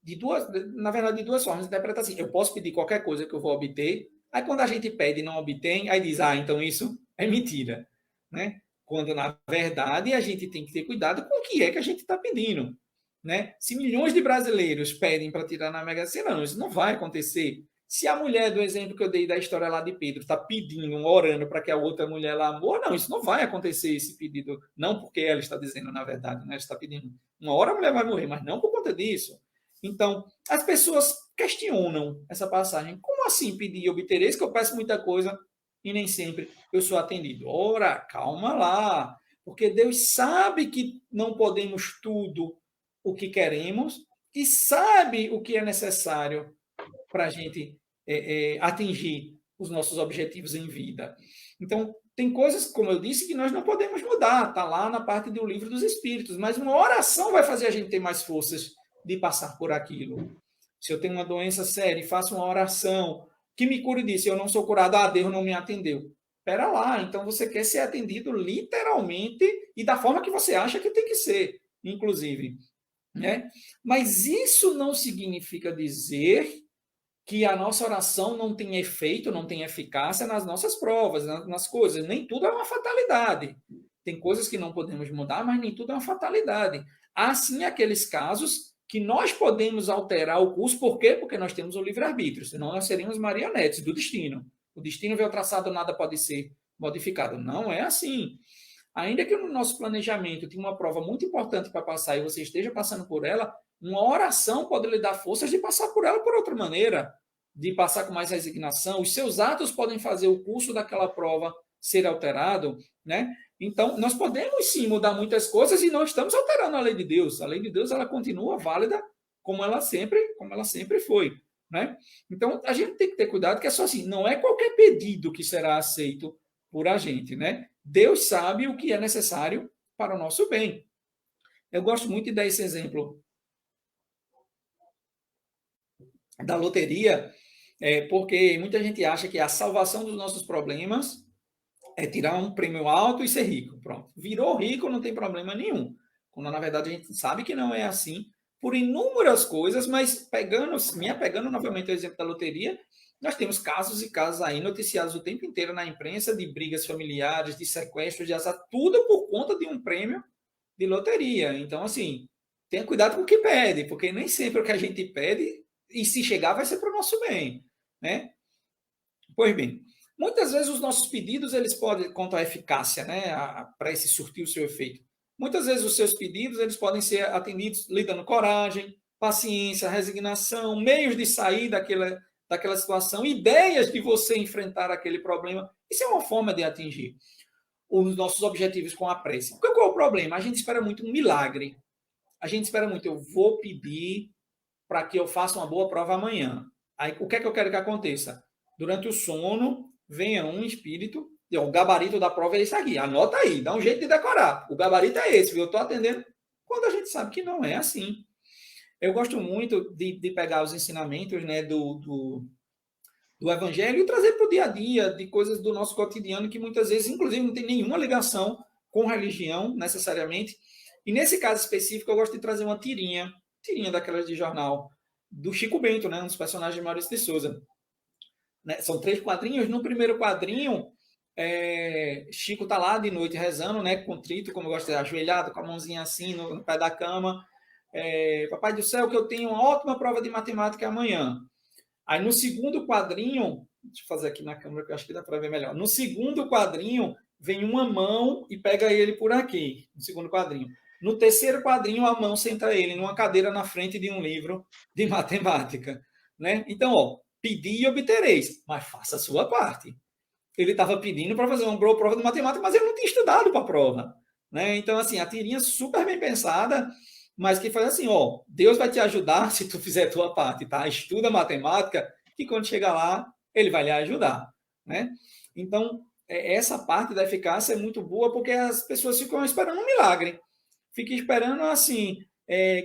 de duas formas. Interpreta assim, eu posso pedir qualquer coisa que eu vou obter, aí quando a gente pede e não obtém, aí diz, então isso é mentira. Né? Quando, na verdade, a gente tem que ter cuidado com o que é que a gente está pedindo. Né? Se milhões de brasileiros pedem para tirar na Mega Sena, não, isso não vai acontecer. Se a mulher, do exemplo que eu dei da história lá de Pedro, está pedindo, orando para que a outra mulher lá morra, não, isso não vai acontecer, esse pedido. Não porque ela está dizendo, na verdade, né? Ela está pedindo, uma hora a mulher vai morrer, mas não por conta disso. Então, as pessoas questionam essa passagem. Como assim pedir e obter isso? Que eu peço muita coisa e nem sempre eu sou atendido. Ora, calma lá, porque Deus sabe que não podemos tudo o que queremos e sabe o que é necessário para a gente atingir os nossos objetivos em vida. Então, tem coisas, como eu disse, que nós não podemos mudar, está lá na parte do Livro dos Espíritos, mas uma oração vai fazer a gente ter mais forças de passar por aquilo. Se eu tenho uma doença séria e faço uma oração que me cure disso, eu não sou curado, Deus não me atendeu. Espera lá, então você quer ser atendido literalmente e da forma que você acha que tem que ser, inclusive. Né? Mas isso não significa dizer que a nossa oração não tem efeito, não tem eficácia nas nossas provas, nas coisas. Nem tudo é uma fatalidade. Tem coisas que não podemos mudar, mas nem tudo é uma fatalidade. Há sim aqueles casos que nós podemos alterar o curso, por quê? Porque nós temos o livre-arbítrio, senão nós seríamos marionetes do destino. o destino veio traçado, nada pode ser modificado. Não é assim. Ainda que no nosso planejamento tenha uma prova muito importante para passar e você esteja passando por ela, uma oração pode lhe dar forças de passar por ela por outra maneira, de passar com mais resignação. Os seus atos podem fazer o curso daquela prova ser alterado, né? Então, nós podemos sim mudar muitas coisas e não estamos alterando a lei de Deus. A lei de Deus, ela continua válida como ela sempre foi, né? Então, a gente tem que ter cuidado que é só assim, não é qualquer pedido que será aceito por a gente, né? Deus sabe o que é necessário para o nosso bem. Eu gosto muito de dar esse exemplo da loteria, porque muita gente acha que a salvação dos nossos problemas é tirar um prêmio alto e ser rico. Pronto. Virou rico, não tem problema nenhum. Quando, na verdade, a gente sabe que não é assim, por inúmeras coisas, mas me apegando novamente ao exemplo da loteria, nós temos casos e casos aí noticiados o tempo inteiro na imprensa de brigas familiares, de sequestros, de assalto, tudo por conta de um prêmio de loteria. Então, assim, tenha cuidado com o que pede, porque nem sempre o que a gente pede, e se chegar, vai ser para o nosso bem, né? Pois bem, muitas vezes os nossos pedidos, eles podem, quanto à eficácia, né, para esse surtir o seu efeito, muitas vezes os seus pedidos, eles podem ser atendidos lhe dando coragem, paciência, resignação, meios de sair daquela situação, ideias de você enfrentar aquele problema. Isso é uma forma de atingir os nossos objetivos com a prece. Porque qual é o problema? A gente espera muito um milagre. A gente espera muito, eu vou pedir para que eu faça uma boa prova amanhã. Aí, o que é que eu quero que aconteça? Durante o sono, venha um espírito, o gabarito da prova é esse aqui, anota aí, dá um jeito de decorar. O gabarito é esse, eu estou atendendo, quando a gente sabe que não é assim. Eu gosto muito de pegar os ensinamentos, né, do Evangelho e trazer para o dia a dia, de coisas do nosso cotidiano que muitas vezes, inclusive, não tem nenhuma ligação com religião, necessariamente. E nesse caso específico, eu gosto de trazer uma tirinha daquelas de jornal, do Chico Bento, né, um dos personagens de Maurício de Souza. Né? São 3 quadrinhos. No primeiro quadrinho, Chico está lá de noite rezando, né, contrito, como eu gosto de dizer, ajoelhado, com a mãozinha assim no pé da cama. Papai do céu, que eu tenho uma ótima prova de matemática amanhã. Aí no segundo quadrinho, deixa eu fazer aqui na câmera que eu acho que dá para ver melhor. No segundo quadrinho, vem uma mão e pega ele por aqui, no segundo quadrinho. No terceiro quadrinho, a mão senta ele numa cadeira na frente de um livro de matemática. Né? Então, ó, pedir e obtereis, mas faça a sua parte. Ele estava pedindo para fazer uma boa prova de matemática, mas ele não tinha estudado para a prova. Né? Então, assim, a tirinha super bem pensada, mas que faz assim, ó, Deus vai te ajudar se tu fizer a tua parte, tá? Estuda matemática, que quando chegar lá, ele vai lhe ajudar, né? Então, essa parte da eficácia é muito boa, porque as pessoas ficam esperando um milagre. Ficam esperando, assim,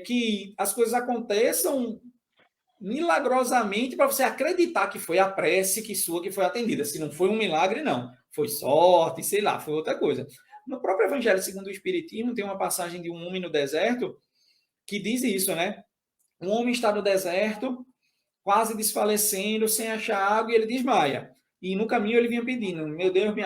que as coisas aconteçam milagrosamente para você acreditar que foi a prece que foi atendida. Se não foi um milagre, não. Foi sorte, sei lá, foi outra coisa. No próprio Evangelho segundo o Espiritismo, tem uma passagem de um homem no deserto que diz isso, né? Um homem está no deserto, quase desfalecendo, sem achar água, e ele desmaia. E no caminho ele vinha pedindo, meu Deus, me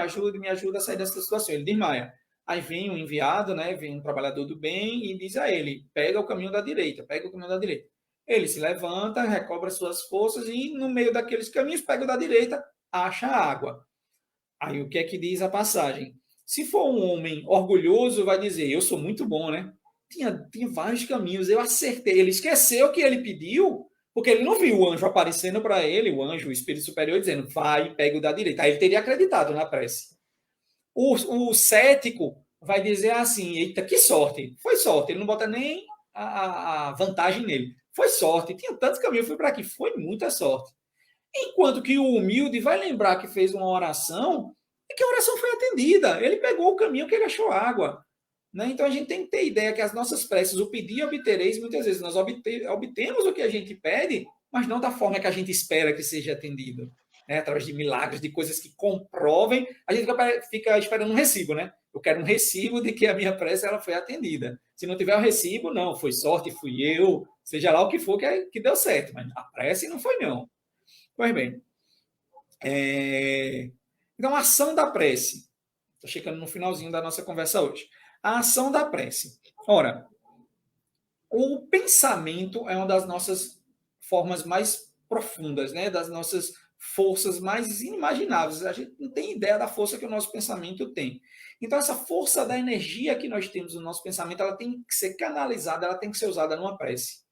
ajuda a sair dessa situação. Ele desmaia. Aí vem um enviado, né? Vem um trabalhador do bem e diz a ele, pega o caminho da direita, pega o caminho da direita. Ele se levanta, recobra suas forças e no meio daqueles caminhos, pega o da direita, acha água. Aí o que é que diz a passagem? Se for um homem orgulhoso, vai dizer, eu sou muito bom, né? Tinha vários caminhos, eu acertei. Ele esqueceu que ele pediu, porque ele não viu o anjo aparecendo para ele, o anjo, o espírito superior, dizendo, vai, pega o da direita. Aí ele teria acreditado na prece. O cético vai dizer assim, eita, que sorte. Foi sorte, ele não bota nem a vantagem nele. Foi sorte, tinha tantos caminhos, eu fui para aqui. Foi muita sorte. Enquanto que o humilde vai lembrar que fez uma oração e que a oração foi atendida. Ele pegou o caminho que ele achou água. Né? Então a gente tem que ter ideia que as nossas preces, o pedir e obtereis, muitas vezes nós obtemos o que a gente pede, mas não da forma que a gente espera que seja atendido. Né? Através de milagres, de coisas que comprovem, a gente fica esperando um recibo, né? Eu quero um recibo de que a minha prece ela foi atendida. Se não tiver o recibo, não, foi sorte, fui eu, seja lá o que for que deu certo, mas a prece não foi não. Pois bem, então a ação da prece, estou chegando no finalzinho da nossa conversa hoje. A ação da prece. Ora, o pensamento é uma das nossas formas mais profundas, né? Das nossas forças mais inimagináveis. A gente não tem ideia da força que o nosso pensamento tem. Então, essa força da energia que nós temos no nosso pensamento, ela tem que ser canalizada, ela tem que ser usada numa prece.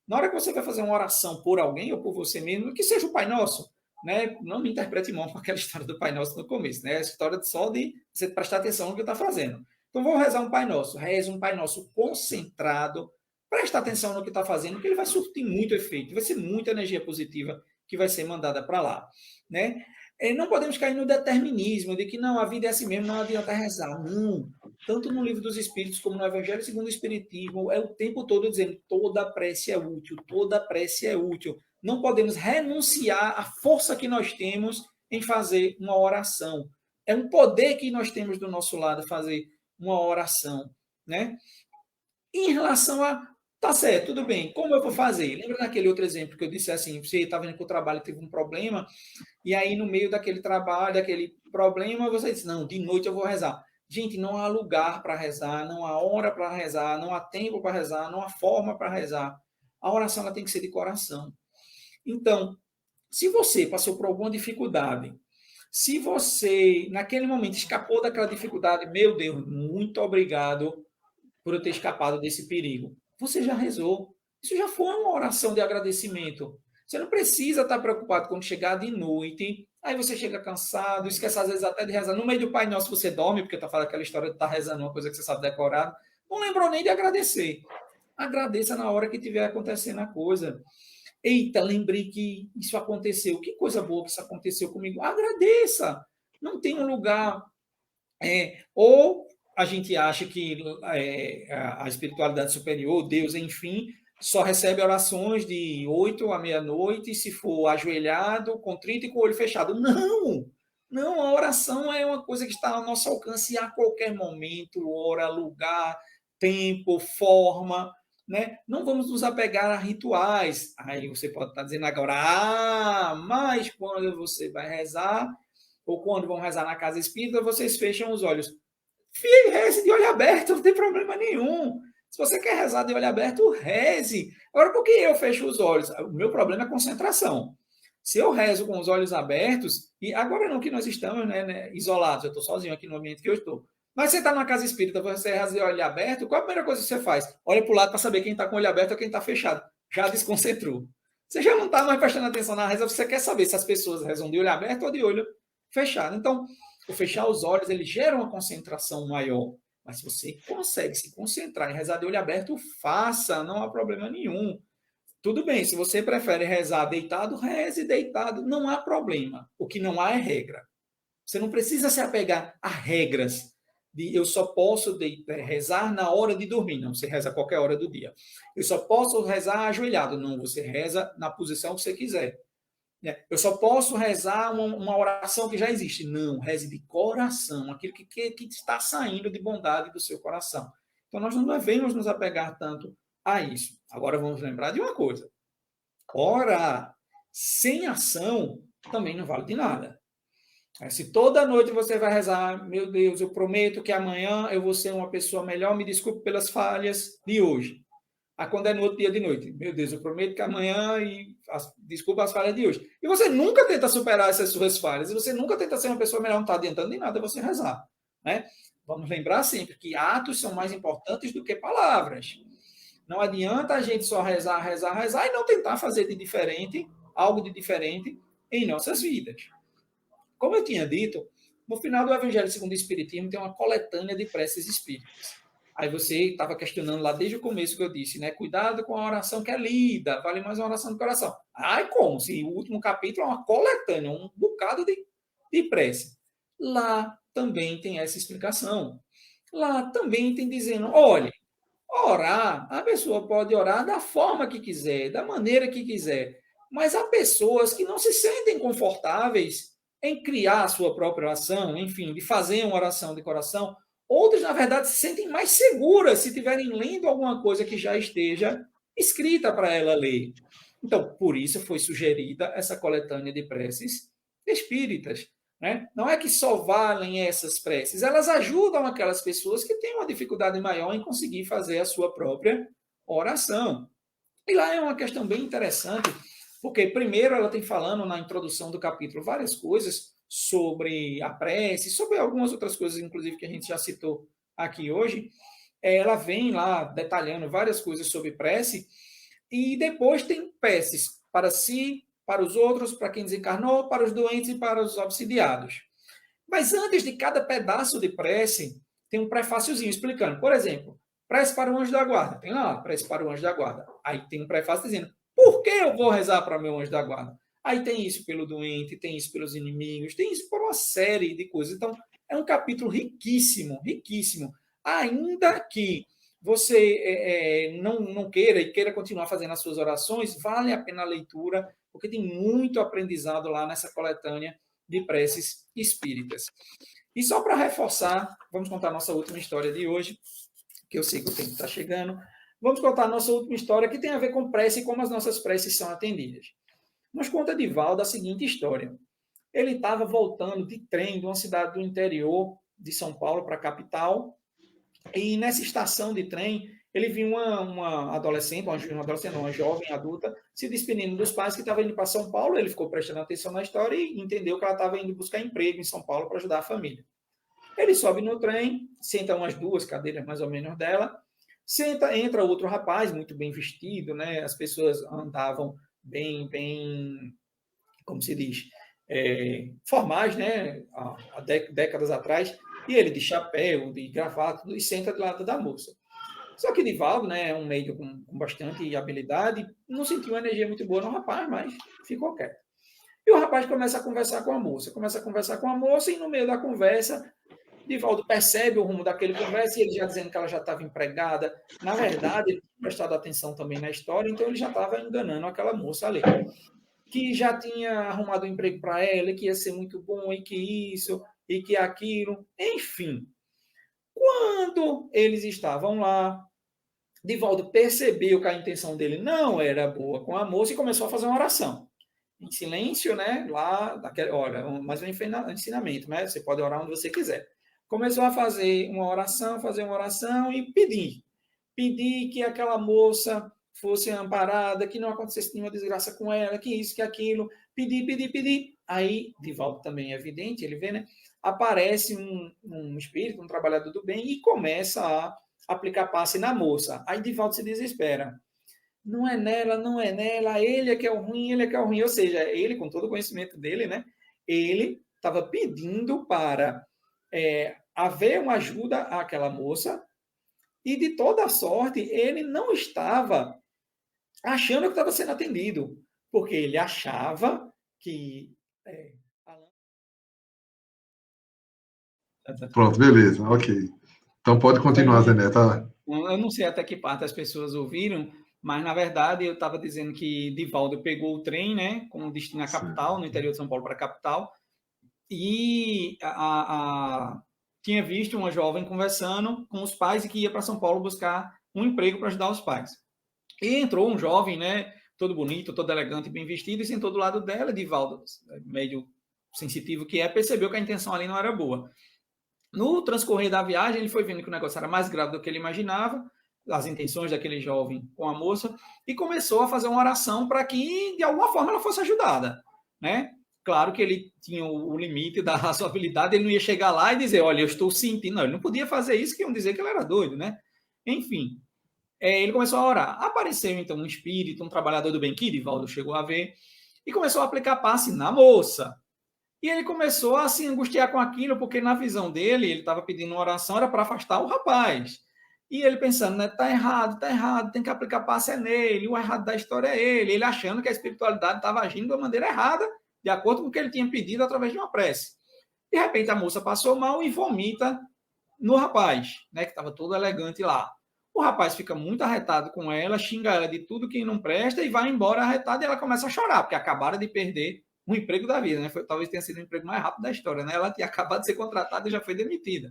Na hora que você vai fazer uma oração por alguém ou por você mesmo, que seja o Pai Nosso, né? Não me interprete mal com aquela história do Pai Nosso no começo, né? A história só de você prestar atenção no que está fazendo. Então, vamos rezar um Pai Nosso. Reze um Pai Nosso concentrado, presta atenção no que está fazendo, que ele vai surtir muito efeito, vai ser muita energia positiva que vai ser mandada para lá, né? Não podemos cair no determinismo de que não, a vida é assim mesmo, não adianta rezar. Não. Tanto no Livro dos Espíritos como no Evangelho segundo o Espiritismo, é o tempo todo dizendo toda prece é útil, toda prece é útil. Não podemos renunciar à força que nós temos em fazer uma oração. É um poder que nós temos do nosso lado fazer uma oração, né? Em relação a tá certo, tudo bem. Como eu vou fazer? Lembra daquele outro exemplo que eu disse assim, você estava indo para o trabalho e teve um problema, e aí no meio daquele trabalho, daquele problema, você disse, não, de noite eu vou rezar. Gente, não há lugar para rezar, não há hora para rezar, não há tempo para rezar, não há forma para rezar. A oração ela tem que ser de coração. Então, se você passou por alguma dificuldade, se você, naquele momento, escapou daquela dificuldade, meu Deus, muito obrigado por eu ter escapado desse perigo. Você já rezou. Isso já foi uma oração de agradecimento. Você não precisa estar preocupado quando chegar de noite, aí você chega cansado, esquece às vezes até de rezar. No meio do Pai Nosso você dorme, porque está falando aquela história de estar rezando uma coisa que você sabe decorar. Não lembrou nem de agradecer. Agradeça na hora que estiver acontecendo a coisa. Eita, lembrei que isso aconteceu. Que coisa boa que isso aconteceu comigo. Agradeça. Não tem um lugar... ou a gente acha que a espiritualidade superior, Deus, enfim, só recebe orações de 8 à meia-noite, se for ajoelhado, contrito e com o olho fechado. Não! Não, a oração é uma coisa que está ao nosso alcance a qualquer momento, hora, lugar, tempo, forma, né? Não vamos nos apegar a rituais. Aí você pode estar dizendo agora, mas quando você vai rezar, ou quando vão rezar na casa espírita, vocês fecham os olhos. Reze de olho aberto, não tem problema nenhum. Se você quer rezar de olho aberto, reze. Agora, por que eu fecho os olhos? O meu problema é concentração. Se eu rezo com os olhos abertos, e agora não que nós estamos isolados, eu estou sozinho aqui no ambiente que eu estou. Mas você está numa casa espírita, você reza de olho aberto, qual a primeira coisa que você faz? Olha para o lado para saber quem está com o olho aberto ou quem está fechado. Já desconcentrou. Você já não está mais prestando atenção na reza, você quer saber se as pessoas rezam de olho aberto ou de olho fechado. Então, o fechar os olhos, ele gera uma concentração maior. Mas se você consegue se concentrar em rezar de olho aberto, faça, não há problema nenhum. Tudo bem, se você prefere rezar deitado, reze deitado, não há problema. O que não há é regra. Você não precisa se apegar a regras de eu só posso rezar na hora de dormir. Não, você reza a qualquer hora do dia. Eu só posso rezar ajoelhado. Não, você reza na posição que você quiser. Eu só posso rezar uma oração que já existe. Não, reze de coração, aquilo que está saindo de bondade do seu coração. Então, nós não devemos nos apegar tanto a isso. Agora, vamos lembrar de uma coisa. Orar sem ação também não vale de nada. Se toda noite você vai rezar, meu Deus, eu prometo que amanhã eu vou ser uma pessoa melhor, me desculpe pelas falhas de hoje. Quando é no outro dia de noite. Meu Deus, eu prometo que amanhã desculpa as falhas de hoje. E você nunca tenta superar essas suas falhas. E você nunca tenta ser uma pessoa melhor. Não está adiantando nem nada você rezar. Né? Vamos lembrar sempre que atos são mais importantes do que palavras. Não adianta a gente só rezar e não tentar fazer de diferente, algo de diferente em nossas vidas. Como eu tinha dito, no final do Evangelho segundo o Espiritismo tem uma coletânea de preces espíritas. Aí você estava questionando lá desde o começo que eu disse, né? Cuidado com a oração que é lida, vale mais uma oração do coração. Como? Se o último capítulo é uma coletânea, um bocado de prece. Lá também tem essa explicação. Lá também tem dizendo, olha, orar, a pessoa pode orar da forma que quiser, da maneira que quiser, mas há pessoas que não se sentem confortáveis em criar a sua própria oração, enfim, de fazer uma oração de coração. Outras, na verdade, se sentem mais seguras se estiverem lendo alguma coisa que já esteja escrita para ela ler. Então, por isso foi sugerida essa coletânea de preces espíritas. Né? Não é que só valem essas preces, elas ajudam aquelas pessoas que têm uma dificuldade maior em conseguir fazer a sua própria oração. E lá é uma questão bem interessante, Porque, primeiro, ela tem falando na introdução do capítulo várias coisas sobre a prece, sobre algumas outras coisas, inclusive, que a gente já citou aqui hoje. Ela vem lá detalhando várias coisas sobre prece, e depois tem preces para si, para os outros, para quem desencarnou, para os doentes e para os obsidiados. Mas antes de cada pedaço de prece, tem um prefáciozinho explicando. Por exemplo, prece para o anjo da guarda. Tem lá, prece para o anjo da guarda. Aí tem um prefácio dizendo, por que eu vou rezar para o meu anjo da guarda? Aí tem isso pelo doente, tem isso pelos inimigos, tem isso por uma série de coisas. Então, é um capítulo riquíssimo, riquíssimo. Ainda que você não queira e queira continuar fazendo as suas orações, vale a pena a leitura, porque tem muito aprendizado lá nessa coletânea de preces espíritas. E só para reforçar, vamos contar a nossa última história de hoje, que eu sei que o tempo está chegando. Vamos contar a nossa última história, que tem a ver com prece e como as nossas preces são atendidas. Nos conta Divaldo a seguinte história. Ele estava voltando de trem de uma cidade do interior de São Paulo para a capital, e nessa estação de trem, ele viu uma adolescente, uma jovem adulta, se despedindo dos pais que estavam indo para São Paulo. Ele ficou prestando atenção na história e entendeu que ela estava indo buscar emprego em São Paulo para ajudar a família. Ele sobe no trem, senta umas 2 cadeiras mais ou menos dela, entra outro rapaz, muito bem vestido, né? As pessoas andavam bem, como se diz, formais, né? Há décadas atrás, e ele de chapéu, de gravata, e senta do lado da moça. Só que Divaldo, né, é um médium com bastante habilidade, não sentiu uma energia muito boa no rapaz, mas ficou quieto. E o rapaz começa a conversar com a moça, e no meio da conversa, Divaldo percebe o rumo daquele conversa, e ele já dizendo que ela já estava empregada. Na verdade, ele tinha prestado atenção também na história, então ele já estava enganando aquela moça ali, que já tinha arrumado um emprego para ela, que ia ser muito bom, e que isso, e que aquilo, enfim. Quando eles estavam lá, Divaldo percebeu que a intenção dele não era boa com a moça e começou a fazer uma oração. Em silêncio, né? Lá, daquela hora, mas um ensinamento, né? Você pode orar onde você quiser. Começou a fazer uma oração e pedir que aquela moça fosse amparada, que não acontecesse nenhuma desgraça com ela, que isso, que aquilo, pedir. Aí, Divaldo também é evidente, ele vê, né? Aparece um espírito, um trabalhador do bem, e começa a aplicar passe na moça. Aí Divaldo se desespera. Não é nela, ele é que é o ruim. Ou seja, ele, com todo o conhecimento dele, né? Ele estava pedindo para haver uma ajuda àquela moça, e de toda sorte, ele não estava achando que estava sendo atendido, porque ele achava que... Pronto, beleza, ok. Então pode continuar, Zé Neto. Eu não sei até que parte as pessoas ouviram, mas na verdade eu estava dizendo que Divaldo pegou o trem, né, com destino à capital, no interior de São Paulo para a capital, e tinha visto uma jovem conversando com os pais e que ia para São Paulo buscar um emprego para ajudar os pais. E entrou um jovem, né, todo bonito, todo elegante, bem vestido, e sentou do lado dela. Divaldo, meio sensitivo que percebeu que a intenção ali não era boa. No transcorrer da viagem, ele foi vendo que o negócio era mais grave do que ele imaginava, as intenções daquele jovem com a moça, e começou a fazer uma oração para que, de alguma forma, ela fosse ajudada, né? Claro que ele tinha o limite da razoabilidade, ele não ia chegar lá e dizer, olha, eu estou sentindo. Não, ele não podia fazer isso, que iam dizer que ele era doido, né? Enfim, ele começou a orar. Apareceu, então, um espírito, um trabalhador do bem, que Divaldo chegou a ver, e começou a aplicar passe na moça. E ele começou a se angustiar com aquilo, porque na visão dele, ele estava pedindo uma oração, era para afastar o rapaz. E ele pensando, né, tá errado, tem que aplicar passe nele, o errado da história é ele achando que a espiritualidade estava agindo de uma maneira errada, de acordo com o que ele tinha pedido através de uma prece. De repente, a moça passou mal e vomita no rapaz, né, que estava todo elegante lá. O rapaz fica muito arretado com ela, xinga ela de tudo que não presta e vai embora arretado, e ela começa a chorar, porque acabaram de perder um emprego da vida, né? Talvez tenha sido o emprego mais rápido da história, né? Ela tinha acabado de ser contratada e já foi demitida.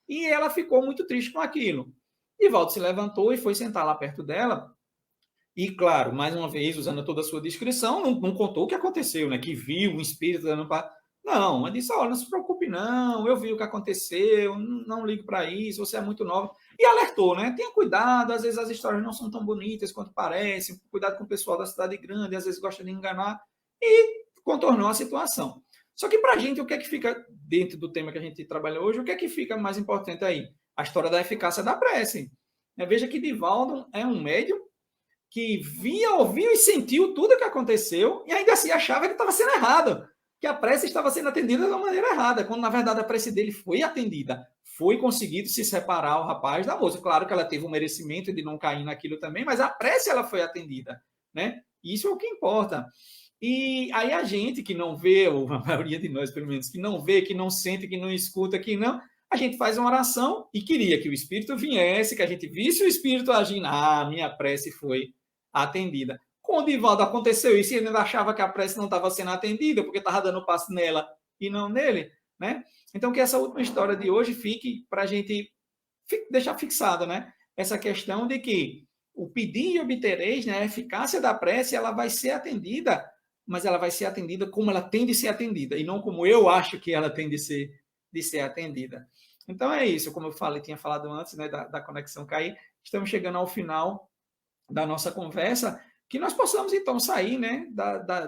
E ela ficou muito triste com aquilo. Divaldo se levantou e foi sentar lá perto dela. E, claro, mais uma vez, usando toda a sua descrição, não contou o que aconteceu, né? Que viu um espírito dando para... Não, eu disse, olha, não se preocupe não, eu vi o que aconteceu, não ligo para isso, você é muito nova. E alertou, né? Tenha cuidado, às vezes as histórias não são tão bonitas quanto parecem, cuidado com o pessoal da cidade grande, às vezes gosta de enganar, e contornou a situação. Só que para a gente, o que é que fica dentro do tema que a gente trabalha hoje, o que é que fica mais importante aí? A história da eficácia da prece. Veja que Divaldo é um médium que via, ouviu e sentiu tudo o que aconteceu e ainda assim achava que estava sendo errado, que a prece estava sendo atendida da maneira errada, quando na verdade a prece dele foi atendida. Foi conseguido se separar o rapaz da moça. Claro que ela teve o merecimento de não cair naquilo também, mas a prece ela foi atendida, né? Isso é o que importa. E aí a gente que não vê, ou a maioria de nós pelo menos, que não vê, que não sente, que não escuta, que não, a gente faz uma oração e queria que o Espírito viesse, que a gente visse o Espírito agindo. Ah, minha prece foi atendida. Com o Divaldo aconteceu isso e ele ainda achava que a prece não estava sendo atendida porque estava dando passo nela e não nele, né? Então que essa última história de hoje fique para a gente deixar fixada, né? Essa questão de que o pedir e obtereis, né? A eficácia da prece, ela vai ser atendida, mas ela vai ser atendida como ela tem de ser atendida e não como eu acho que ela tem de ser atendida. Então é isso, como eu falei, tinha falado antes, né, da conexão cair. Estamos chegando ao final da nossa conversa, que nós possamos então sair, né,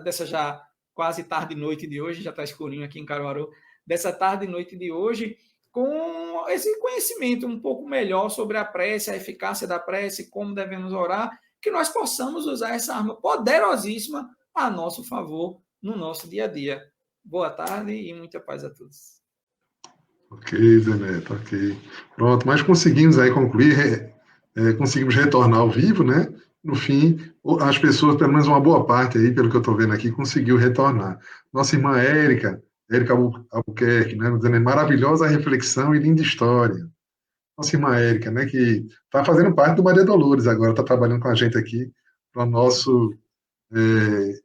dessa já quase tarde e noite de hoje, já está escurinho aqui em Caruaru, dessa tarde e noite de hoje, com esse conhecimento um pouco melhor sobre a prece, a eficácia da prece, como devemos orar, que nós possamos usar essa arma poderosíssima a nosso favor no nosso dia a dia. Boa tarde e muita paz a todos. Ok, Zé Neto, ok. Pronto, mas conseguimos aí concluir, conseguimos retornar ao vivo, né? No fim, as pessoas, pelo menos uma boa parte aí, pelo que eu estou vendo aqui, conseguiu retornar. Nossa irmã Érica Albuquerque, né? Dizendo, maravilhosa reflexão e linda história. Nossa irmã Érica, né? Que está fazendo parte do Maria Dolores agora, está trabalhando com a gente aqui, para o nosso é,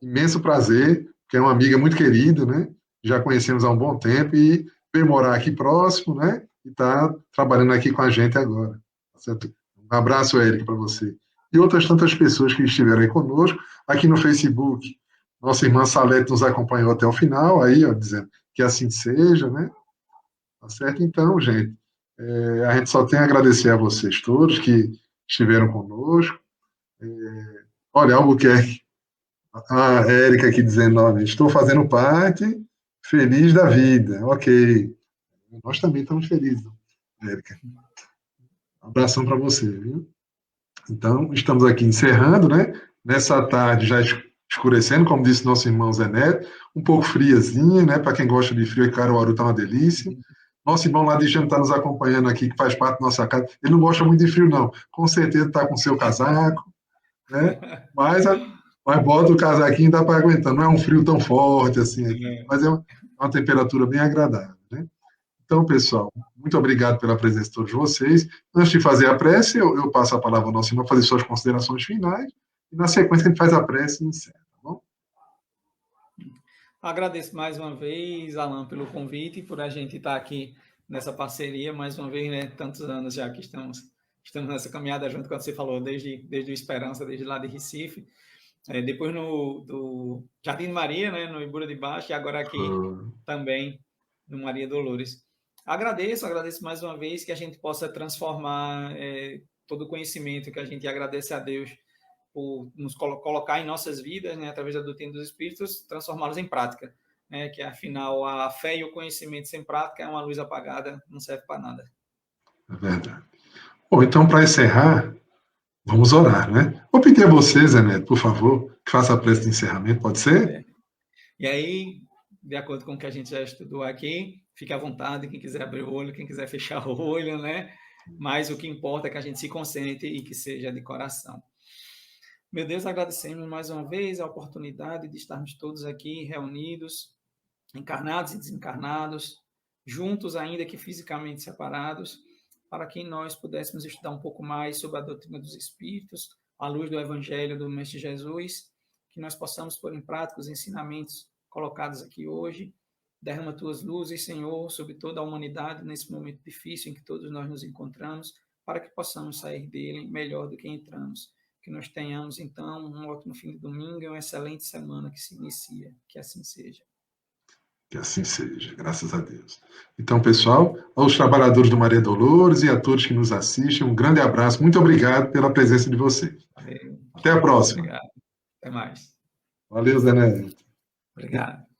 imenso prazer, que é uma amiga muito querida, né? Já conhecemos há um bom tempo e veio morar aqui próximo, né? E está trabalhando aqui com a gente agora. Tá certo? Um abraço, Érica, para você. E outras tantas pessoas que estiveram aí conosco, aqui no Facebook. Nossa irmã Salete nos acompanhou até o final, aí, ó, dizendo que assim seja, né? Tá certo? Então, gente, a gente só tem a agradecer a vocês todos que estiveram conosco. Olha, Albuquerque, a Érica aqui dizendo novamente, estou fazendo parte, feliz da vida. Ok. Nós também estamos felizes, Érica. Um abração para você, viu? Então, estamos aqui encerrando, né? Nessa tarde já escurecendo, como disse nosso irmão Zé Neto, um pouco friazinha, né? Para quem gosta de frio, e Caruaru está uma delícia. Nosso irmão lá de Jano está nos acompanhando aqui, que faz parte da nossa casa. Ele não gosta muito de frio, não. Com certeza está com seu casaco, né? Mas, mas bota o casaquinho e dá para aguentar. Não é um frio tão forte assim aqui, mas é uma temperatura bem agradável, né? Então, pessoal, muito obrigado pela presença de todos vocês. Antes de fazer a prece, eu passo a palavra ao nosso irmão fazer suas considerações finais, e na sequência a gente faz a prece e encerra, tá bom? Agradeço mais uma vez, Alan, pelo convite e por a gente estar aqui nessa parceria, mais uma vez, né? Tantos anos já que estamos nessa caminhada junto, como você falou, desde o Esperança, desde lá de Recife, depois do Jardim de Maria, né? No Ibura de Baixo, e agora aqui também no Maria Dolores. Agradeço mais uma vez que a gente possa transformar todo o conhecimento que a gente agradece a Deus por nos colocar em nossas vidas, né, através da doutrina dos Espíritos, transformá-los em prática, né, que afinal a fé e o conhecimento sem prática é uma luz apagada, não serve para nada. É verdade. Bom, então, para encerrar, vamos orar, né? Vou pedir a você, Zé Neto, por favor, que faça a prece de encerramento, pode ser? E aí, de acordo com o que a gente já estudou aqui, fique à vontade, quem quiser abrir o olho, quem quiser fechar o olho, né? Mas o que importa é que a gente se concentre e que seja de coração. Meu Deus, agradecemos mais uma vez a oportunidade de estarmos todos aqui reunidos, encarnados e desencarnados, juntos ainda que fisicamente separados, para que nós pudéssemos estudar um pouco mais sobre a doutrina dos Espíritos, à luz do Evangelho do Mestre Jesus, que nós possamos pôr em prática os ensinamentos colocados aqui hoje. Derrama tuas luzes, Senhor, sobre toda a humanidade nesse momento difícil em que todos nós nos encontramos, para que possamos sair dele melhor do que entramos. Que nós tenhamos, então, um ótimo fim de domingo e uma excelente semana que se inicia. Que assim seja. Que assim seja, graças a Deus. Então, pessoal, aos trabalhadores do Maria Dolores e a todos que nos assistem, um grande abraço. Muito obrigado pela presença de vocês. Valeu. Até a próxima. Obrigado. Até mais. Valeu, Zé Neto. Obrigado.